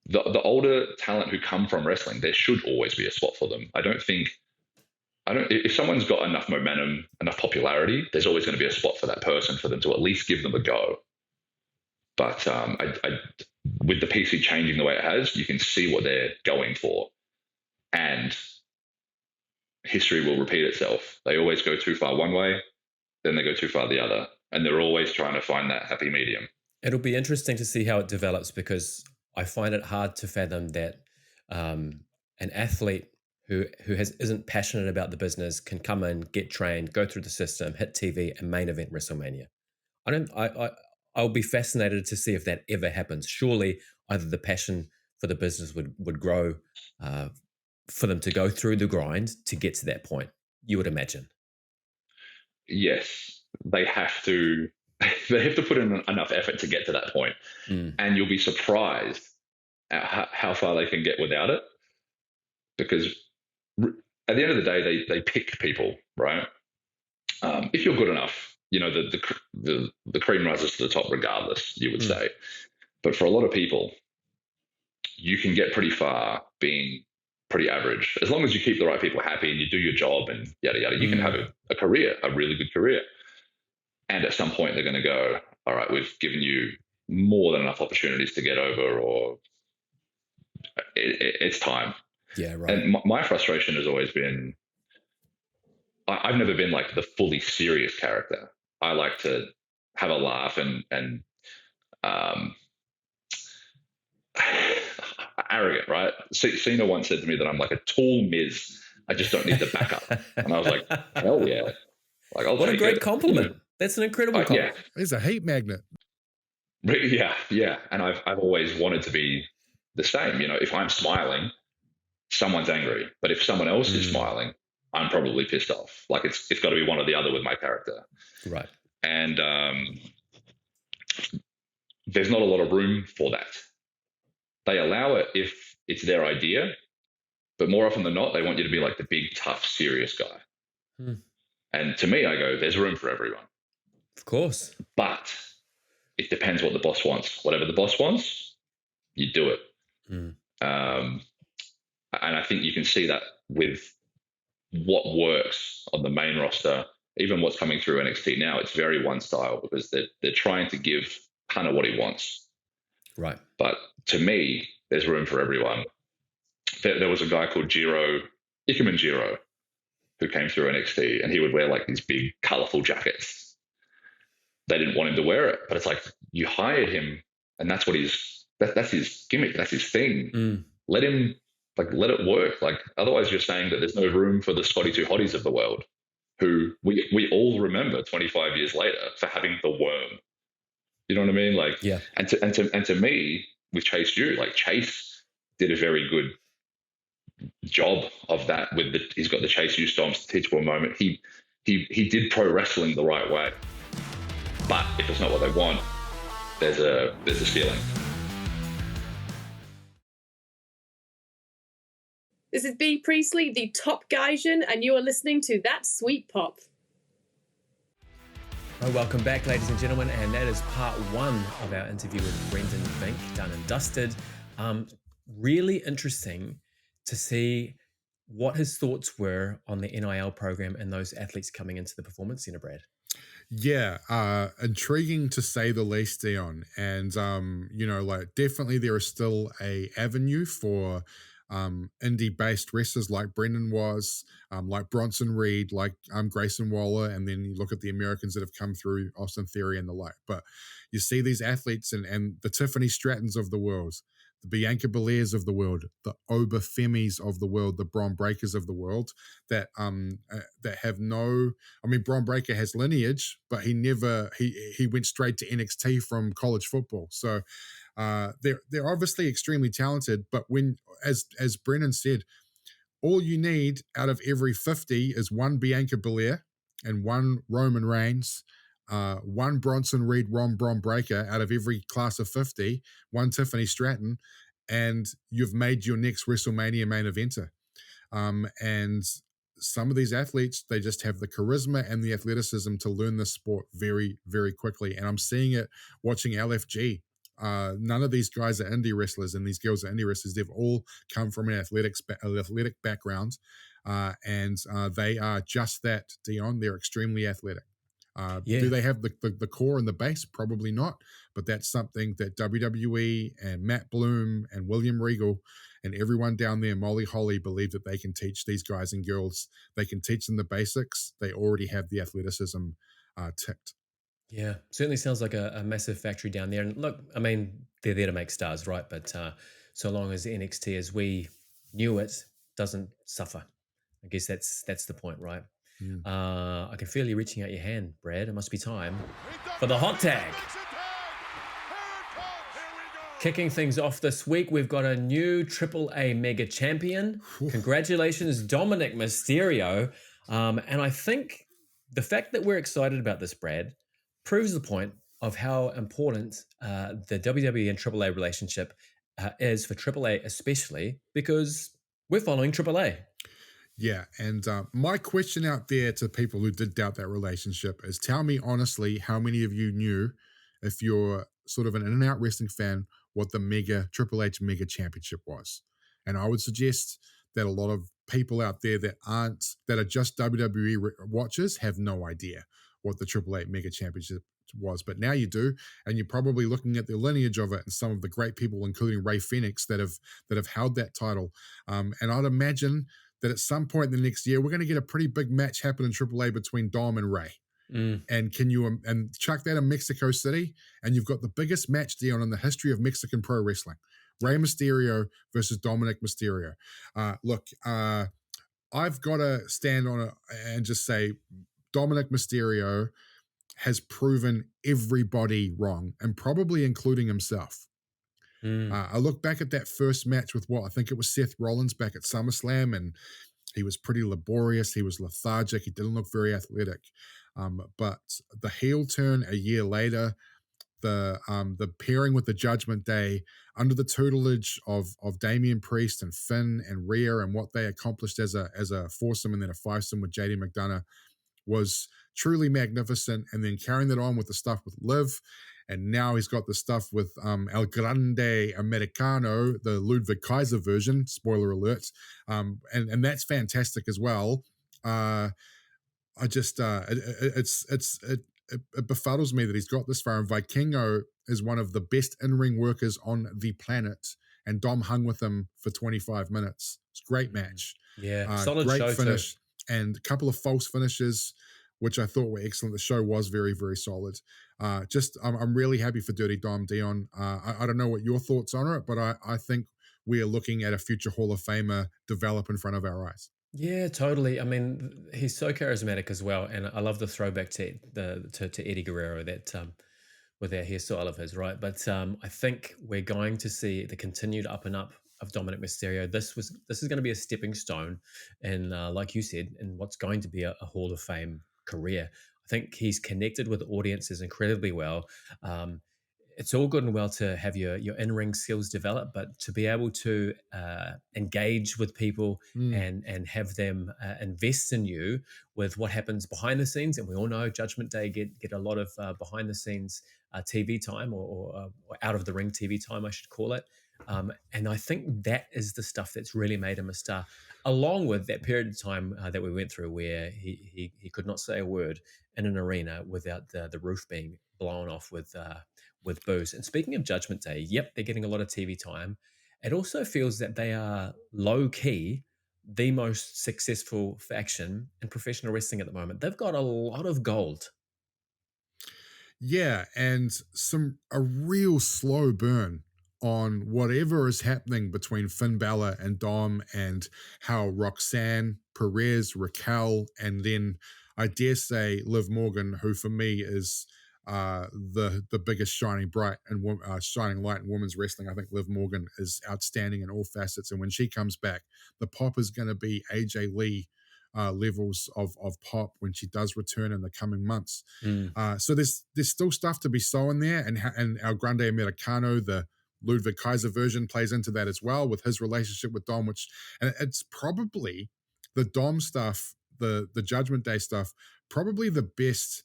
The older talent who come from wrestling, there should always be a spot for them. If someone's got enough momentum, enough popularity, there's always going to be a spot for that person for them to at least give them a go. But with the PC changing the way it has, you can see what they're going for. And history will repeat itself. They always go too far one way, then they go too far the other. And they're always trying to find that happy medium. It'll be interesting to see how it develops, because I find it hard to fathom that an athlete who isn't passionate about the business can come in, get trained, go through the system, hit TV, and main event WrestleMania. I'll be fascinated to see if that ever happens. Surely either the passion for the business would grow for them to go through the grind to get to that point, you would imagine. Yes, they have to. They have to put in enough effort to get to that point. And you'll be surprised at how far they can get without it. Because at the end of the day, they pick people, right? If you're good enough, you know, the cream rises to the top regardless, you would say. But for a lot of people, you can get pretty far being pretty average. As long as you keep the right people happy and you do your job and yada, yada, you can have a career, a really good career. And at some point, they're going to go, all right, we've given you more than enough opportunities to get over, or it's time. Yeah, right. And my frustration has always been, I've never been like the fully serious character. I like to have a laugh and arrogant, right? Cena once said to me that I'm like a tall Miz. I just don't need the backup. And I was like, hell yeah. Like, what a great compliment. That's an incredible compliment. Yeah. He's a heat magnet. Yeah. And I've always wanted to be the same. You know, if I'm smiling, someone's angry. But if someone else is smiling, I'm probably pissed off. Like, it's got to be one or the other with my character. Right. And there's not a lot of room for that. They allow it if it's their idea, but more often than not, they want you to be like the big, tough, serious guy. And to me, I go, there's room for everyone. Of course. But it depends what the boss wants. Whatever the boss wants, you do it. And I think you can see that with what works on the main roster, even what's coming through NXT now. It's very one style because they're trying to give Hunter what he wants. Right. But to me, there's room for everyone. There was a guy called Ikemen Jiro, who came through NXT, and he would wear like these big, colorful jackets. They didn't want him to wear it, but it's like, you hired him, and that's what that's his gimmick, that's his thing. Let him, like, let it work. Like, otherwise you're saying that there's no room for the Scotty 2 Hotties of the world, who we all remember 25 years later for having the worm. You know what I mean? Like, yeah. And to me, with Chase U, like, Chase did a very good job of that. He's got the Chase U Stomps, teachable moment. He did pro wrestling the right way. But if it's not what they want, there's a ceiling. This is B. Priestley, the Top Gaijin, and you are listening to That Sweet Pop. Well, welcome back, ladies and gentlemen, and that is part one of our interview with Brendan Vink, done and dusted. Really interesting to see what his thoughts were on the NIL program and those athletes coming into the Performance Center, Brad. Yeah, intriguing to say the least, Dion. And, like, definitely there is still a avenue for indie-based wrestlers like Brendan was, like Bronson Reed, like Grayson Waller, and then you look at the Americans that have come through, Austin Theory and the like. But you see these athletes and the Tiffany Strattons of the world, the Bianca Belairs of the world, the Oberfemis of the world, the Bron Breakers of the world that have no. I mean, Bron Breaker has lineage, but he went straight to NXT from college football. So they're obviously extremely talented. But as Brennan said, all you need out of every 50 is one Bianca Belair and one Roman Reigns, one Bronson Reed, Ron Bron Breaker out of every class of 50, one Tiffany Stratton, and you've made your next WrestleMania main eventer. And some of these athletes, they just have the charisma and the athleticism to learn this sport very, very quickly. And I'm seeing it watching LFG. None of these guys are indie wrestlers and these girls are indie wrestlers. They've all come from an athletic background, and they are just that, Dion. They're extremely athletic. Do they have the core and the base? Probably not, but that's something that WWE and Matt Bloom and William Regal and everyone down there, Molly Holly, believe that they can teach these guys and girls. They can teach them the basics. They already have the athleticism ticked. Yeah, certainly sounds like a massive factory down there. And look, I mean, they're there to make stars, right? But so long as NXT, as we knew it, doesn't suffer, I guess that's the point, right? I can feel you reaching out your hand, Brad. It must be time for the hot tag. Kicking things off this week, we've got a new AAA Mega Champion. Congratulations, Dominic Mysterio. And I think the fact that we're excited about this, Brad, proves the point of how important the WWE and AAA relationship is for AAA, especially because we're following AAA. Yeah, and my question out there to people who did doubt that relationship is, tell me honestly, how many of you knew, if you're sort of an in-and-out wrestling fan, what the Triple H Mega Championship was? And I would suggest that a lot of people out there that are just WWE watchers have no idea what the Triple H Mega Championship was, but now you do, and you're probably looking at the lineage of it and some of the great people, including Rey Fenix, that have held that title. And I'd imagine that at some point in the next year, we're going to get a pretty big match happen in AAA between Dom and Rey. And can you and chuck that in Mexico City, and you've got the biggest match, Dion, in the history of Mexican pro wrestling: Rey Mysterio versus Dominic Mysterio. Look, I've got to stand on it and just say Dominic Mysterio has proven everybody wrong, and probably including himself. I look back at that first match with I think it was Seth Rollins back at SummerSlam, and he was pretty laborious. He was lethargic. He didn't look very athletic. But the heel turn a year later, the pairing with the Judgment Day under the tutelage of Damian Priest and Finn and Rhea, and what they accomplished as a foursome and then a fivesome with JD McDonough was truly magnificent. And then carrying that on with the stuff with Liv, and now he's got the stuff with El Grande Americano, the Ludwig Kaiser version, spoiler alert, and that's fantastic as well. It befuddles me that he's got this far. And Vikingo is one of the best in-ring workers on the planet, and Dom hung with him for 25 minutes. It's a great match. Yeah, solid great show finish, too. And a couple of false finishes, which I thought were excellent. The show was very, very solid. I'm really happy for Dirty Dom, Dion. I don't know what your thoughts on it, but I think we are looking at a future Hall of Famer develop in front of our eyes. Yeah, totally. I mean, he's so charismatic as well, and I love the throwback to Eddie Guerrero that with that hairstyle of his, right? But I think we're going to see the continued up and up of Dominic Mysterio. This is going to be a stepping stone, and like you said, in what's going to be a Hall of Fame career. I think he's connected with audiences incredibly well. It's all good and well to have your in-ring skills develop, but to be able to engage with people and have them invest in you with what happens behind the scenes. And we all know Judgment Day get a lot of behind the scenes TV time or out of the ring TV time, I should call it. And I think that is the stuff that's really made him a star, along with that period of time that we went through where he could not say a word in an arena without the roof being blown off with boos. And speaking of Judgment Day, yep, they're getting a lot of TV time. It also feels that they are low-key the most successful faction in professional wrestling at the moment. They've got a lot of gold. Yeah, and a real slow burn on whatever is happening between Finn Balor and Dom, and how Roxanne, Perez, Raquel, and then I dare say Liv Morgan, who for me is the biggest shining shining light in women's wrestling. I think Liv Morgan is outstanding in all facets, and when she comes back, the pop is going to be AJ Lee levels of pop when she does return in the coming months. So there's still stuff to be sown there, and El Grande Americano, the Ludwig Kaiser version, plays into that as well with his relationship with Dom, and it's probably the Dom stuff, the Judgment Day stuff, probably the best,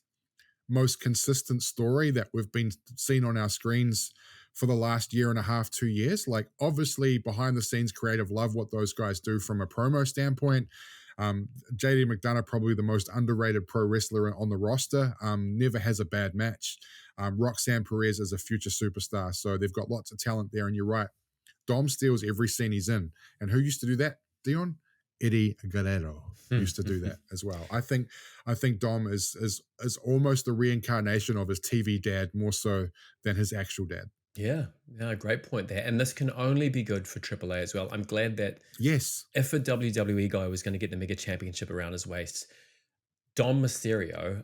most consistent story that we've been seeing on our screens for the last year and a half, 2 years. Like, obviously behind the scenes creative love what those guys do from a promo standpoint. JD McDonough, probably the most underrated pro wrestler on the roster, never has a bad match. Roxanne Perez is a future superstar, so they've got lots of talent there. And you're right, Dom steals every scene he's in. And who used to do that, Dion? Eddie Guerrero used to do that as well. I think Dom is almost the reincarnation of his TV dad, more so than his actual dad. Yeah, great point there. And this can only be good for AAA as well. I'm glad that if a WWE guy was going to get the Mega Championship around his waist, Dom Mysterio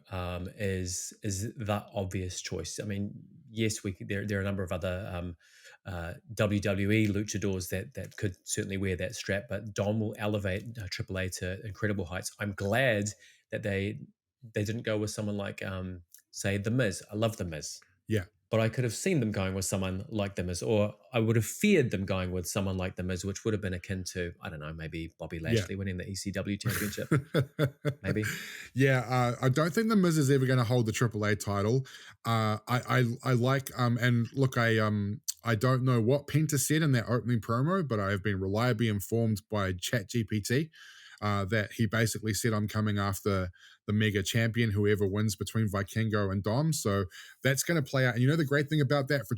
is the obvious choice. I mean, yes, there are a number of other WWE luchadors that could certainly wear that strap, but Dom will elevate AAA to incredible heights. I'm glad that they didn't go with someone like, say, The Miz. I love The Miz. Yeah. But I could have seen them going with someone like The Miz, or I would have feared them going with someone like The Miz, which would have been akin to, I don't know, maybe Bobby Lashley winning the ECW championship. Maybe. Yeah, I don't think The Miz is ever going to hold the AAA title. I like, and look, I don't know what Penta said in that opening promo, but I have been reliably informed by ChatGPT that he basically said, I'm coming after the Mega Champion, whoever wins between Vikingo and Dom. So that's going to play out. And you know, the great thing about that for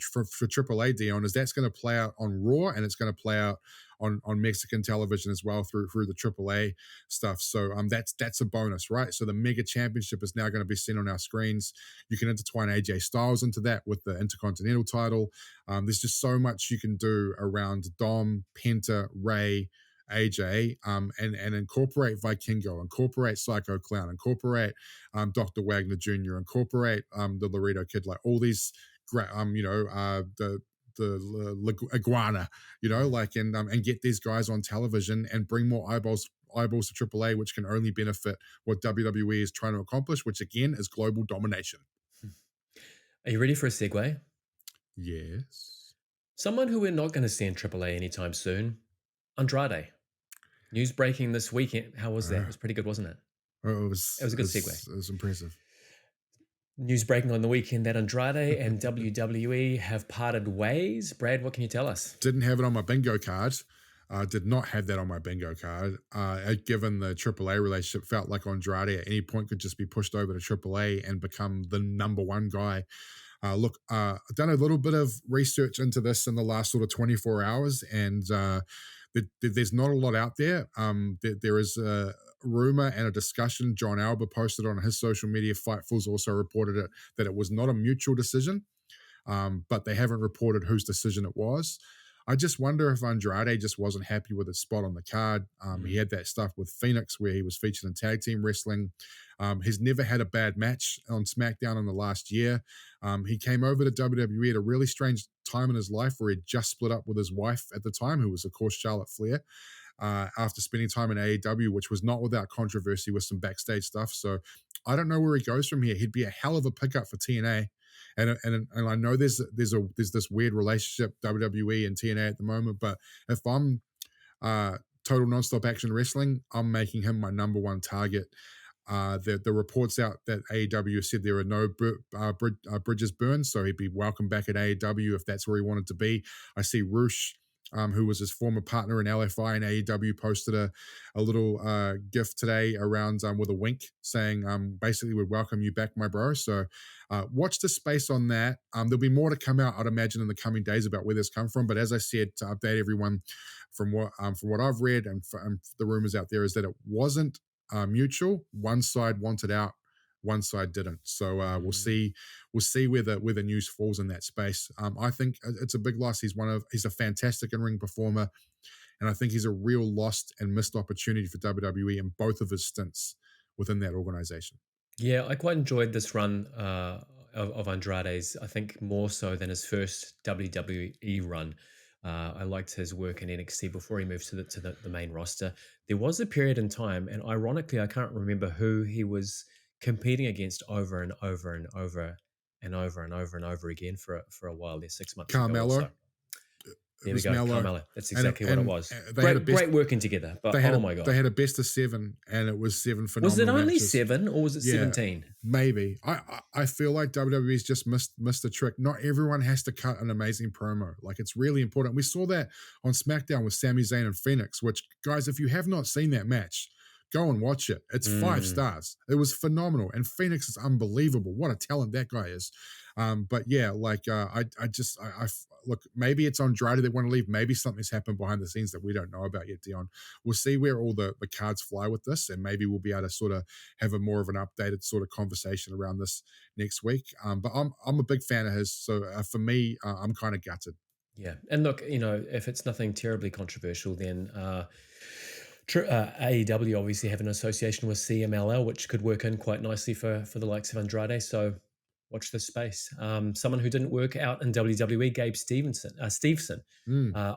AAA, Dion, is that's going to play out on Raw, and it's going to play out on Mexican television as well through the AAA stuff. So that's a bonus, right? So the Mega Championship is now going to be seen on our screens. You can intertwine AJ Styles into that with the Intercontinental title. There's just so much you can do around Dom, Penta, Ray, AJ, and incorporate Vikingo, incorporate Psycho Clown, incorporate Dr. Wagner Jr., incorporate the Laredo Kid, like all these great, the iguana, and get these guys on television and bring more eyeballs to AAA, which can only benefit what WWE is trying to accomplish, which again is global domination. Are you ready for a segue? Yes. Someone who we're not going to see in AAA anytime soon, Andrade. News breaking this weekend. How was that? It was pretty good, wasn't it? It was a good segue. It was impressive. News breaking on the weekend that Andrade and WWE have parted ways. Brad, what can you tell us? Didn't have it on my bingo card. Did not have that on my bingo card. Given the AAA relationship, felt like Andrade at any point could just be pushed over to AAA and become the number one guy. Look, I've done a little bit of research into this in the last sort of 24 hours, and there's not a lot out there. There is a rumor and a discussion. John Alba posted on his social media. Fightful's also reported it, that it was not a mutual decision, but they haven't reported whose decision it was. I just wonder if Andrade just wasn't happy with his spot on the card. He had that stuff with Phoenix where he was featured in tag team wrestling. He's never had a bad match on SmackDown in the last year. He came over to WWE at a really strange time in his life where he'd just split up with his wife at the time, who was, of course, Charlotte Flair, after spending time in AEW, which was not without controversy with some backstage stuff. So I don't know where he goes from here. He'd be a hell of a pickup for TNA. And I know there's this weird relationship, WWE and TNA at the moment, but if I'm Total Nonstop Action Wrestling, I'm making him my number one target. The reports out that AEW said there are no bridges burned, so he'd be welcome back at AEW if that's where he wanted to be. I see Roosh, who was his former partner in LFI and AEW, posted a little GIF today around with a wink saying basically would welcome you back, my bro. So watch the space on that. There'll be more to come out, I'd imagine, in the coming days about where this come from. But as I said, to update everyone from what I've read and the rumors out there is that it wasn't mutual. One side wanted out one side didn't. So we'll see where the news falls in that space. I think it's a big loss. He's a fantastic in-ring performer, and I think he's a real lost and missed opportunity for WWE in both of his stints within that organization. Yeah, I quite enjoyed this run of Andrade's. I think more so than his first WWE run. I liked his work in NXT before he moved to the main roster. There was a period in time, and ironically, I can't remember who he was competing against over and over and over and over and over and over again for a while there, 6 months ago or Carmelo. so. There we go, Carmelo. That's exactly what it was. Great working together, but oh my God. They had a best of 7, and it was 7 phenomenal Was it only matches. 7 or was it 17? Maybe. I feel like WWE's just missed the trick. Not everyone has to cut an amazing promo. Like, it's really important. We saw that on SmackDown with Sami Zayn and Phoenix, which, guys, if you have not seen that match, go and watch it. It's 5 stars. It was phenomenal. And Phoenix is unbelievable. What a talent that guy is. But yeah, like I look, maybe it's Andrade that want to leave. Maybe something's happened behind the scenes that we don't know about yet, Dion. We'll see where all the cards fly with this, and maybe we'll be able to sort of have a more of an updated sort of conversation around this next week. But I'm a big fan of his. So for me, I'm kind of gutted. Yeah. And look, if it's nothing terribly controversial, then AEW obviously have an association with CMLL, which could work in quite nicely for the likes of Andrade. So watch this space. Someone who didn't work out in WWE, Gabe Steveson,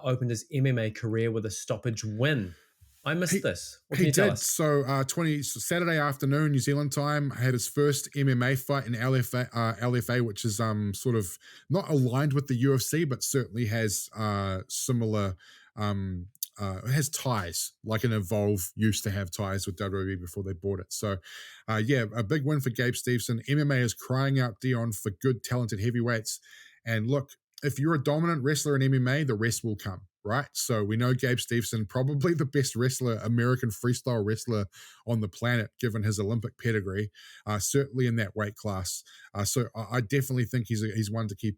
opened his MMA career with a stoppage win. I missed this. What can you tell us? So Saturday afternoon, New Zealand time, had his first MMA fight in LFA, which is sort of not aligned with the UFC, but certainly has similar has ties, like an Evolve used to have ties with WWE before they bought it. So a big win for Gabe Steveson. MMA is crying out, Dion, for good, talented heavyweights. And look, if you're a dominant wrestler in MMA, the rest will come, right? So we know Gabe Steveson, probably the best wrestler, American freestyle wrestler on the planet, given his Olympic pedigree, certainly in that weight class. So I definitely think he's one to keep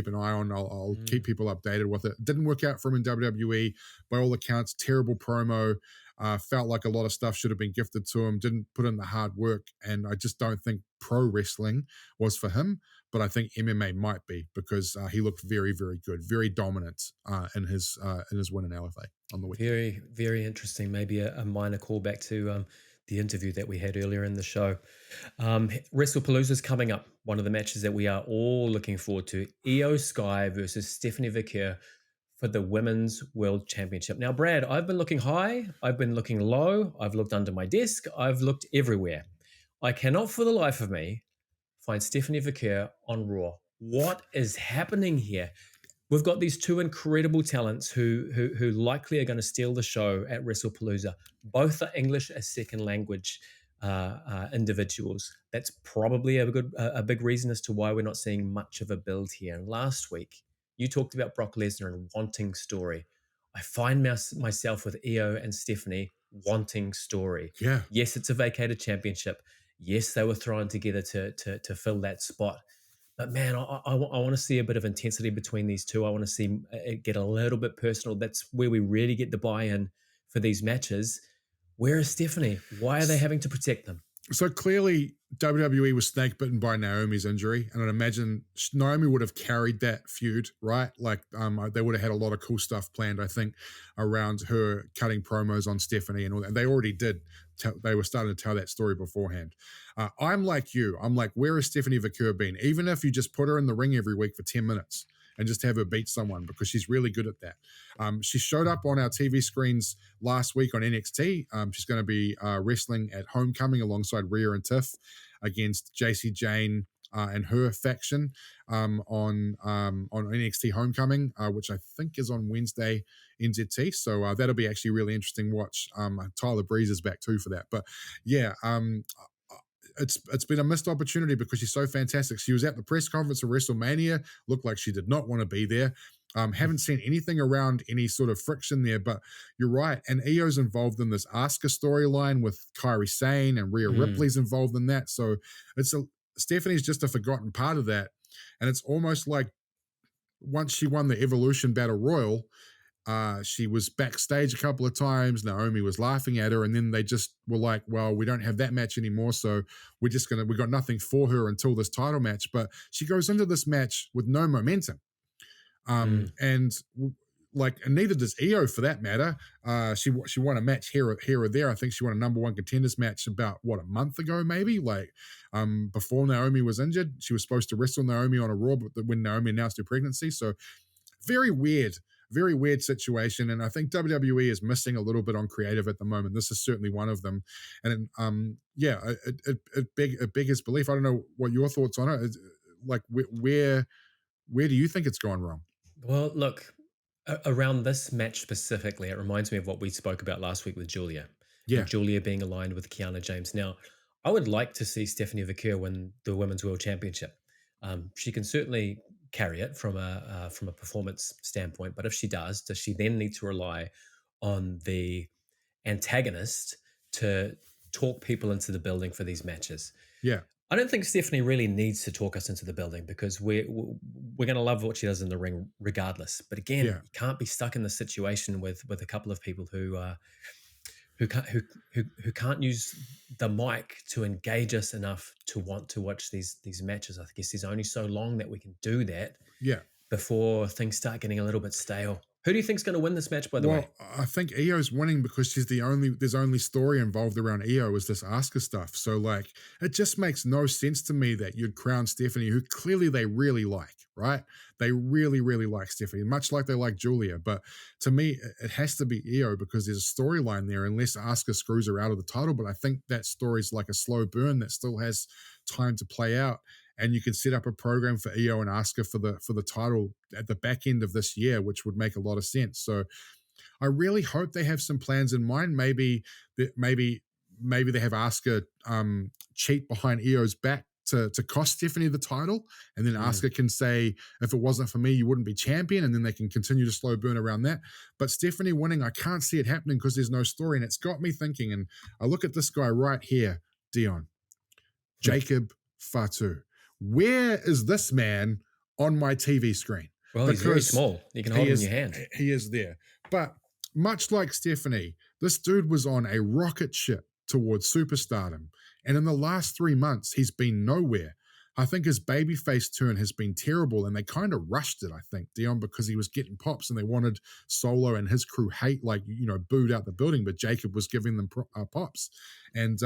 an eye on. I'll keep people updated with it. Didn't work out for him in WWE. By all accounts, terrible promo. Felt like a lot of stuff should have been gifted to him. Didn't put in the hard work. And I just don't think pro wrestling was for him. But I think MMA might be, because he looked very, very good, very dominant in his win in LFA on the week. Very, very interesting. Maybe a minor callback to the interview that we had earlier in the show. WrestlePalooza's coming up. One of the matches that we are all looking forward to. Io Sky versus Stephanie Vaquer for the Women's World Championship. Now, Brad, I've been looking high. I've been looking low. I've looked under my desk. I've looked everywhere. I cannot for the life of me find Stephanie Vaquer on Raw. What is happening here? We've got these two incredible talents who likely are going to steal the show at WrestlePalooza. Both are English as second language individuals. That's probably a big reason as to why we're not seeing much of a build here. And last week, you talked about Brock Lesnar and wanting story. I find myself with Io and Stephanie wanting story. Yeah. Yes, it's a vacated championship. Yes, they were thrown together to fill that spot. But man, I want to see a bit of intensity between these two. I want to see it get a little bit personal. That's where we really get the buy-in for these matches. Where is Stephanie? Why are they having to protect them? So clearly WWE was snake bitten by Naomi's injury, and I'd imagine Naomi would have carried that feud, right? Like they would have had a lot of cool stuff planned, I think, around her cutting promos on Stephanie and all that. And they already did. They were starting to tell that story beforehand. I'm like you. I'm like, where has Stephanie Vaquer been? Even if you just put her in the ring every week for 10 minutes and just have her beat someone, because she's really good at that. She showed up on our TV screens last week on NXT. She's going to be wrestling at Homecoming alongside Rhea and Tiff against JC Jane and her faction on NXT Homecoming, which I think is on Wednesday NZT. So that'll be actually a really interesting watch. Tyler Breeze is back too for that. But yeah, it's been a missed opportunity because she's so fantastic. She was at the press conference of WrestleMania, looked like she did not want to be there. Haven't seen anything around any sort of friction there, but you're right. And Io's involved in this Asuka storyline with Kairi Sane, and Rhea Ripley's involved in that. So Stephanie's just a forgotten part of that. And it's almost like once she won the Evolution Battle Royal, She was backstage a couple of times. Naomi was laughing at her, and then they just were like, well, we don't have that match anymore, so we got nothing for her until this title match. But she goes into this match with no momentum. And neither does Io for that matter. She won a match here or there. I think she won a number one contenders match about a month ago, maybe, before Naomi was injured. She was supposed to wrestle Naomi on a Raw, but when Naomi announced her pregnancy. So very weird situation. And I think WWE is missing a little bit on creative at the moment. This is certainly one of them. And it beggars belief. I don't know what your thoughts on it. Like where do you think it's gone wrong? Well, look, around this match specifically, it reminds me of what we spoke about last week with Julia. Yeah. And Julia being aligned with Kiana James. Now, I would like to see Stephanie Vaquer win the Women's World Championship. She can certainly carry it from a performance standpoint, but if she does she then need to rely on the antagonist to talk people into the building for these matches? Yeah. I don't think Stephanie really needs to talk us into the building because we're going to love what she does in the ring regardless. But again, you can't be stuck in the situation with a couple of people who can't use the mic to engage us enough to want to watch these matches. I guess there's only so long that we can do that. Yeah. Before things start getting a little bit stale. Who do you think's going to win this match, by the way? I think Io's winning because there's only story involved around Io is this Asuka stuff. So it just makes no sense to me that you'd crown Stephanie, who clearly they really like, right? They really, really like Stephanie, much like they like Julia. But to me, it has to be Io because there's a storyline there unless Asuka screws her out of the title. But I think that story's like a slow burn that still has time to play out. And you can set up a program for Io and Asuka for the title at the back end of this year, which would make a lot of sense. So I really hope they have some plans in mind. Maybe they have Asuka cheat behind Io's back to cost Stephanie the title, and then Asuka can say, if it wasn't for me, you wouldn't be champion, and then they can continue to slow burn around that. But Stephanie winning, I can't see it happening because there's no story, and it's got me thinking. And I look at this guy right here, Dion, Jacob Fatu. Where is this man on my TV screen? Well, he's very small. You can hold him in your hand. He is there. But much like Stephanie, this dude was on a rocket ship towards superstardom. And in the last 3 months, he's been nowhere. I think his babyface turn has been terrible, and they kind of rushed it, I think, Dion, because he was getting pops and they wanted Solo and his crew booed out the building, but Jacob was giving them pops. And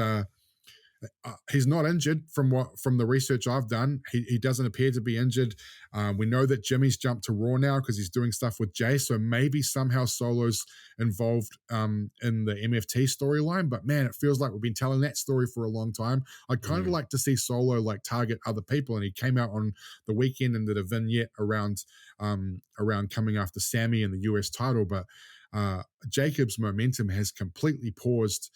he's not injured from the research I've done. He doesn't appear to be injured. We know that Jimmy's jumped to Raw now because he's doing stuff with Jay. So maybe somehow Solo's involved in the MFT storyline. But man, it feels like we've been telling that story for a long time. I'd kind of like to see Solo target other people. And he came out on the weekend and did a vignette around coming after Sammy in the US title. But Jacob's momentum has completely paused.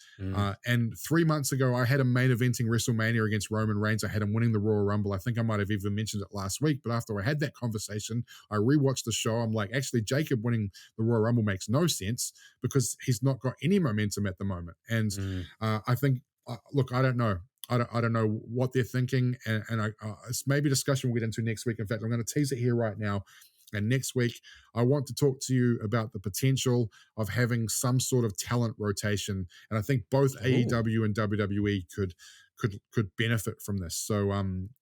And 3 months ago, I had him main eventing WrestleMania against Roman Reigns. I had him winning the Royal Rumble. I think I might have even mentioned it last week. But after I had that conversation, I rewatched the show. I'm like, actually, Jacob winning the Royal Rumble makes no sense because he's not got any momentum at the moment. And I think, look, I don't know. I don't know what they're thinking. And it's maybe a discussion we'll get into next week. In fact, I'm going to tease it here right now. And next week, I want to talk to you about the potential of having some sort of talent rotation. And I think both AEW and WWE could benefit from this. So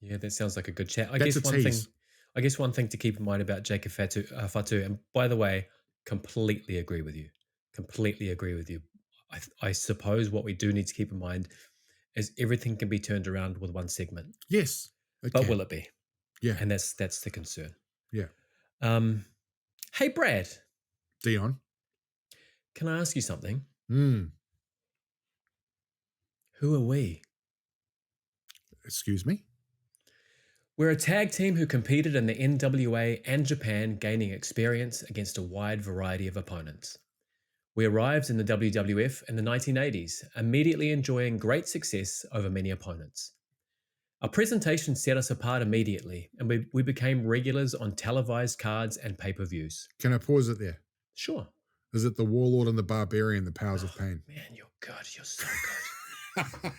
yeah, that sounds like a good chat. I guess one thing to keep in mind about Jacob Fatu, and by the way, completely agree with you. I suppose what we do need to keep in mind is everything can be turned around with one segment. Yes. But will it be? Yeah. And that's the concern. Yeah. Hey, Brad. Dion. Can I ask you something? Who are we? Excuse me? We're a tag team who competed in the NWA and Japan, gaining experience against a wide variety of opponents. We arrived in the WWF in the 1980s, immediately enjoying great success over many opponents. Our presentation set us apart immediately, and we became regulars on televised cards and pay-per-views. Can I pause it there? Sure. Is it the Warlord and the Barbarian, the Powers of Pain? Man, you're good. You're so good.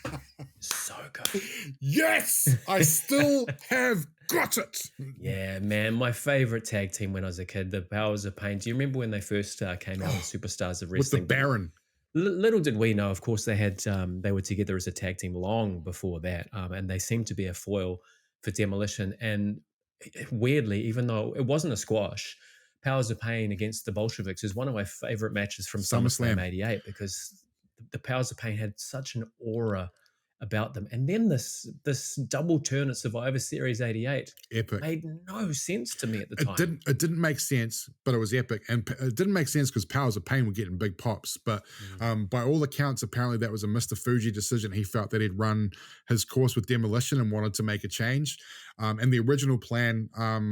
So so good. Yes, I still have got it. Yeah, man, my favorite tag team when I was a kid, the Powers of Pain. Do you remember when they first came out on Superstars of With the Wrestling? Baron. Little did we know, of course, they were together as a tag team long before that, and they seemed to be a foil for Demolition. And weirdly, even though it wasn't a squash, Powers of Pain against the Bolsheviks is one of my favorite matches from SummerSlam '88 because the Powers of Pain had such an aura about them. And then this double turn at Survivor Series '88 Epic. made no sense to me at the time. It didn't make sense, but it was epic. And it didn't make sense because Powers of Pain were getting big pops. But by all accounts, apparently that was a Mr. Fuji decision. He felt that he'd run his course with Demolition and wanted to make a change. And the original plan,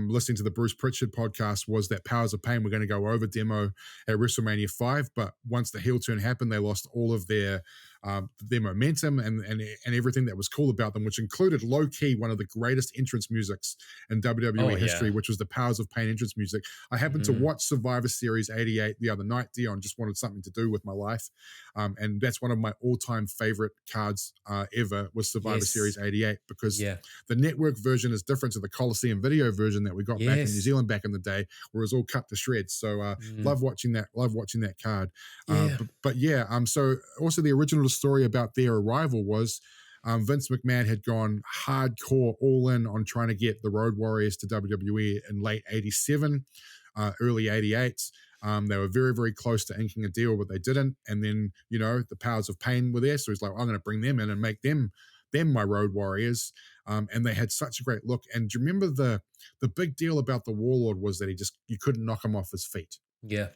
listening to the Bruce Pritchard podcast, was that Powers of Pain were going to go over Demo at WrestleMania 5. But once the heel turn happened, they lost all of their momentum and everything that was cool about them, which included low-key one of the greatest entrance musics in WWE history, which was the Powers of Pain entrance music. I happened to watch Survivor Series '88 the other night. Dion just wanted something to do with my life. And that's one of my all-time favorite cards ever was Survivor Series '88 because the network version is different to the Coliseum video version that we got back in New Zealand back in the day, where it was all cut to shreds. So love watching that card. So also the original story about their arrival was Vince McMahon had gone hardcore all in on trying to get the Road Warriors to WWE in late '87, early '88. They were very, very close to inking a deal, but they didn't. And then, the Powers of Pain were there. So he's like, I'm going to bring them in and make them my Road Warriors. And they had such a great look. And do you remember the big deal about the Warlord was that you couldn't knock him off his feet. Yeah.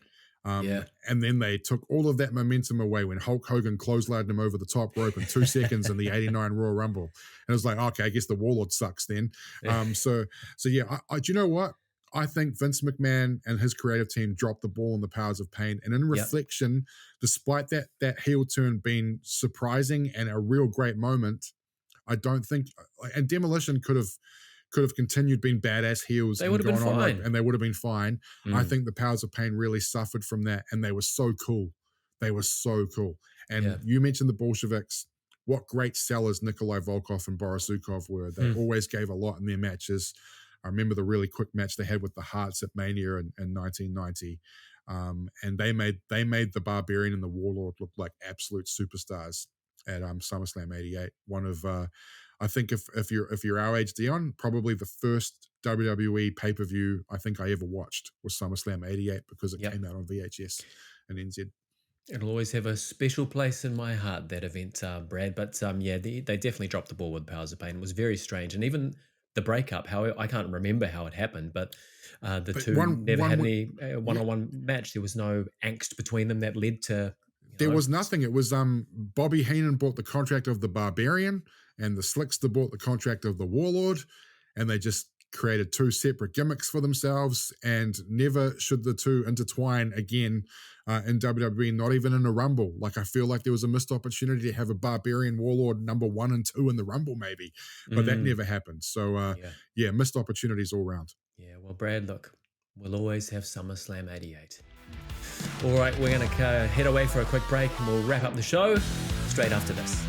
And then they took all of that momentum away when Hulk Hogan clotheslined him over the top rope in 2 seconds in the '89 Royal Rumble. And it was like, okay, I guess the Warlord sucks then. Do you know what? I think Vince McMahon and his creative team dropped the ball on the Powers of Pain. And in reflection, despite that heel turn being surprising and a real great moment, I don't think, and Demolition could have continued being badass heels. They would have been fine. And they would have been fine. I think the Powers of Pain really suffered from that, and they were so cool. And you mentioned the Bolsheviks. What great sellers Nikolai Volkov and Boris Zukov were. They always gave a lot in their matches. I remember the really quick match they had with the Hearts at Mania in 1990. And they made the Barbarian and the Warlord look like absolute superstars at SummerSlam '88. One of I think if you're our age, Dion, probably the first WWE pay-per-view I think I ever watched was SummerSlam '88 because it came out on VHS and NZ. It'll always have a special place in my heart, that event, Brad. But they definitely dropped the ball with Powers of Pain. It was very strange. And even the breakup, I can't remember how it happened, but two never had any one-on-one match. There was no angst between them that led to... There was nothing. It was Bobby Heenan bought the contract of the Barbarian and the Slickster bought the contract of the Warlord, and they just created 2 separate gimmicks for themselves, and never should the two intertwine again in WWE, not even in a Rumble. Like, I feel like there was a missed opportunity to have a Barbarian Warlord number 1 and 2 in the Rumble maybe, but that never happened. So missed opportunities all round. Yeah, well, Brad, look, we'll always have SummerSlam '88. All right, we're going to head away for a quick break and we'll wrap up the show straight after this.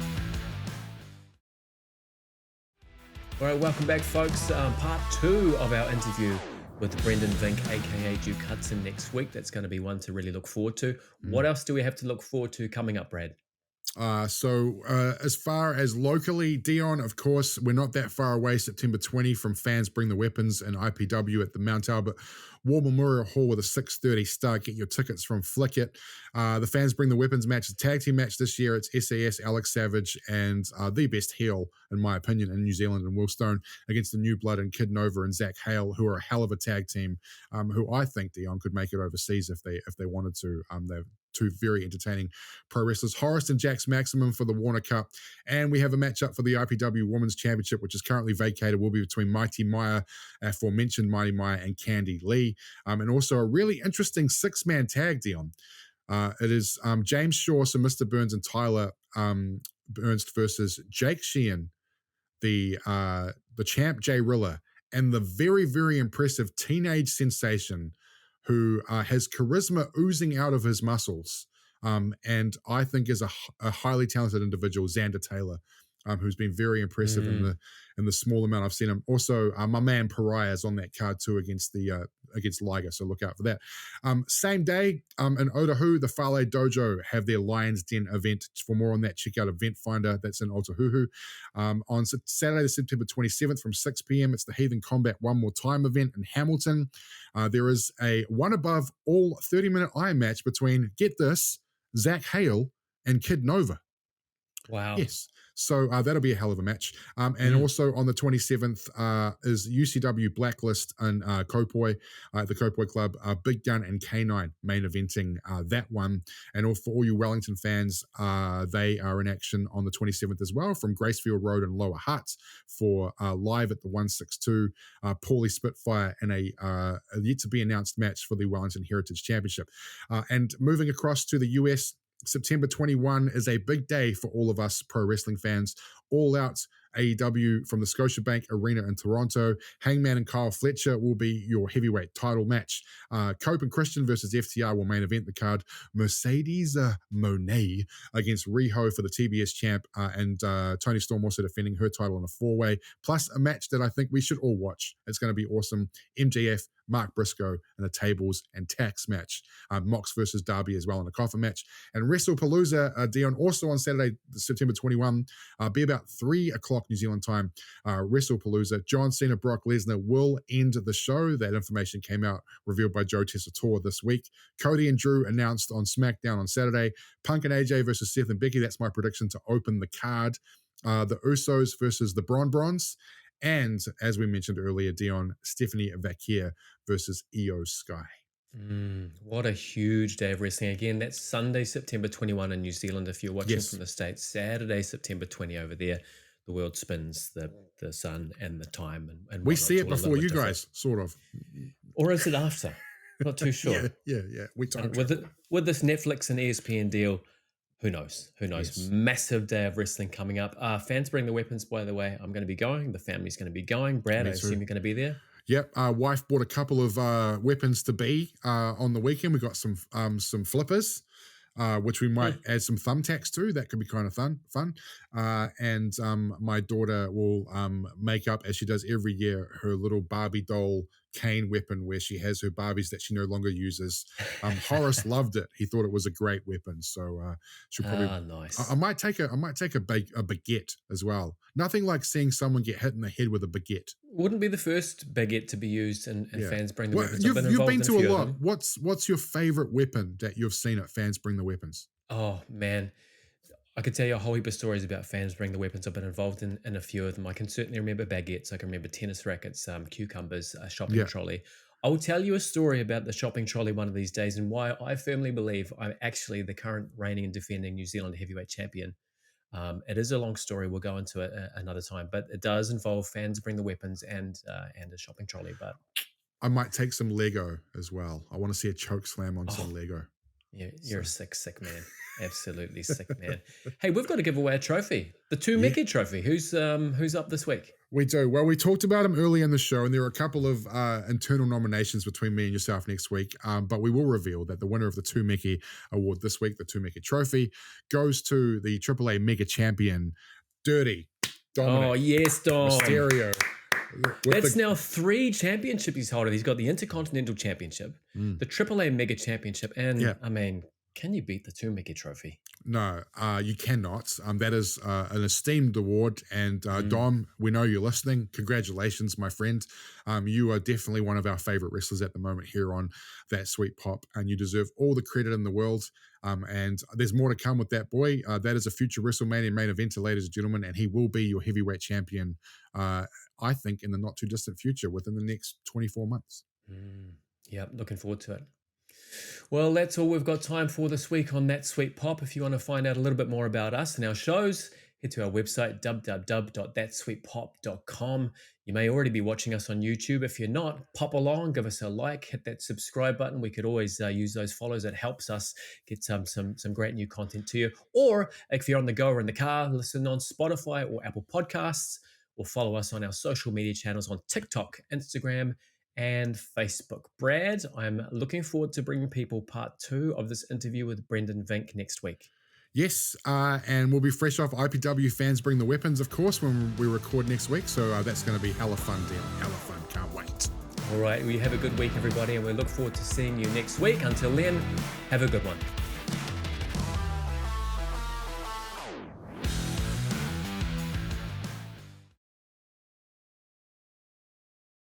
All right, welcome back, folks. Part 2 of our interview with Brendan Vink, aka Duke Hudson, next week. That's going to be one to really look forward to. What else do we have to look forward to coming up, Brad? As far as locally, Dion, of course, we're not that far away. September 20 from Fans Bring the Weapons and IPW at the Mount Albert War Memorial Hall with a 6:30 start. Get your tickets from Flickit. The Fans Bring the Weapons match, the tag team match this year. It's SAS, Alex Savage, and the best heel, in my opinion, in New Zealand, and Will Stone against the New Blood and Kid Nova and Zach Hale, who are a hell of a tag team, who I think, Dion, could make it overseas if they wanted to. They're 2 very entertaining pro wrestlers. Horace and Jax Maximum for the Warner Cup. And we have a matchup for the IPW Women's Championship, which is currently vacated. Will be between Mighty Maya, aforementioned Mighty Maya, and Candy Lee. And also a really interesting 6-man tag, Dion. It is James Shaw, so Mr. Burns and Tyler Burns versus Jake Sheehan, the champ Jay Rilla, and the very, very impressive teenage sensation who has charisma oozing out of his muscles, and I think is a highly talented individual, Xander Taylor. who's been very impressive in the small amount I've seen him. Also, my man Pariah's on that card too against Liger, so look out for that. Same day, in Otahu, the Fale Dojo have their Lion's Den event. For more on that, check out Event Finder. That's in Otahuhu. On Saturday, September 27th from 6 p.m., it's the Heathen Combat One More Time event in Hamilton. There is a one above all 30-minute iron match between, get this, Zach Hale and Kid Nova. Wow. Yes. So that'll be a hell of a match. And also on the 27th is UCW Blacklist and Kopoi, the Kopoi Club, Big Gun and K9 main eventing that one. And for all you Wellington fans, they are in action on the 27th as well from Gracefield Road and Lower Hutt for live at the 162 Paulie Spitfire in a yet to be announced match for the Wellington Heritage Championship. And moving across to the US, September 21 is a big day for all of us pro wrestling fans. All Out AEW from the Scotiabank Arena in Toronto. Hangman and Kyle Fletcher will be your heavyweight title match. Cope and Christian versus FTR will main event the card. Mercedes Moné against Riho for the TBS champ, and Toni Storm also defending her title in a four-way, plus a match that I think we should all watch. It's going to be awesome. MJF, Mark Briscoe in a tables and tax match. Mox versus Darby as well in a coffin match. And WrestlePalooza, Dion, also on Saturday, September 21, be about 3 o'clock New Zealand time. WrestlePalooza, John Cena, Brock Lesnar will end the show. That information came out, revealed by Joe Tessitore this week. Cody and Drew announced on SmackDown on Saturday. Punk and AJ versus Seth and Becky. That's my prediction to open the card. The Usos versus the Bron. And as we mentioned earlier, Dion, Stephanie Vaquer versus Io Sky. What a huge day of wrestling. Again, that's Sunday, September 21 in New Zealand if you're watching from the States. Saturday, September 20 over there. The world spins, the sun and the time. And we see it before you guys, sort of. Or is it after? Not too sure. Yeah. We talk with this Netflix and ESPN deal, who knows? Yes. Massive day of wrestling coming up. Fans bring the weapons, by the way. I'm going to be going. The family's going to be going. Brad, I assume you're going to be there. Yep. Wife bought a couple of weapons to be on the weekend. We got some flippers, which we might add some thumbtacks to. That could be kind of fun. And my daughter will make up, as she does every year, her little Barbie doll cane weapon where she has her Barbies that she no longer uses. Horace loved it. He thought it was a great weapon. So she'll probably nice. I might take a baguette as well. Nothing like seeing someone get hit in the head with a baguette. Wouldn't be the first baguette to be used, and fans bring the weapons. You've been to a lot. What's your favorite weapon that you've seen at Fans Bring the Weapons? Oh man, I could tell you a whole heap of stories about Fans Bring the Weapons. I've been involved in a few of them. I can certainly remember baguettes. I can remember tennis rackets, cucumbers, a shopping trolley. I will tell you a story about the shopping trolley one of these days and why I firmly believe I'm actually the current reigning and defending New Zealand heavyweight champion. It is a long story. We'll go into it another time, but it does involve Fans Bring the Weapons and a shopping trolley. But I might take some Lego as well. I want to see a choke slam on some Lego. Yeah, you're a sick man. Absolutely sick man. Hey, we've got to give away a trophy. The Tu Meke Trophy. Who's up this week? We do. Well, we talked about him early in the show, and there are a couple of internal nominations between me and yourself next week. But we will reveal that the winner of the Tu Meke Award this week, the Tu Meke Trophy, goes to the AAA Mega Champion, Dirty Dominic. Oh, yes, Dom. Mysterio. That's now 3 championships he's holding. He's got the Intercontinental Championship, the AAA Mega Championship, and I mean, can you beat the Tu Meke Trophy? No, you cannot. That is an esteemed award. And Dom, we know you're listening. Congratulations, my friend. You are definitely one of our favorite wrestlers at the moment here on That Sweet Pop, and you deserve all the credit in the world. And there's more to come with that boy. That is a future WrestleMania main eventer, ladies and gentlemen, and he will be your heavyweight champion, I think, in the not too distant future, within the next 24 months. Yeah, looking forward to it. Well, that's all we've got time for this week on That Sweet Pop. If you want to find out a little bit more about us and our shows, head to our website, www.thatsweetpop.com. You may already be watching us on YouTube. If you're not, pop along, give us a like, hit that subscribe button. We could always use those follows. It helps us get some great new content to you. Or if you're on the go or in the car, listen on Spotify or Apple Podcasts, or follow us on our social media channels on TikTok, Instagram, and Facebook. Brad, I'm looking forward to bringing people part 2 of this interview with Brendan Vink next week. Yes, and we'll be fresh off IPW Fans Bring the Weapons, of course, when we record next week. So that's going to be hella fun, Dion. Hella fun. Can't wait. All right, we have a good week, everybody, and we look forward to seeing you next week. Until then, have a good one.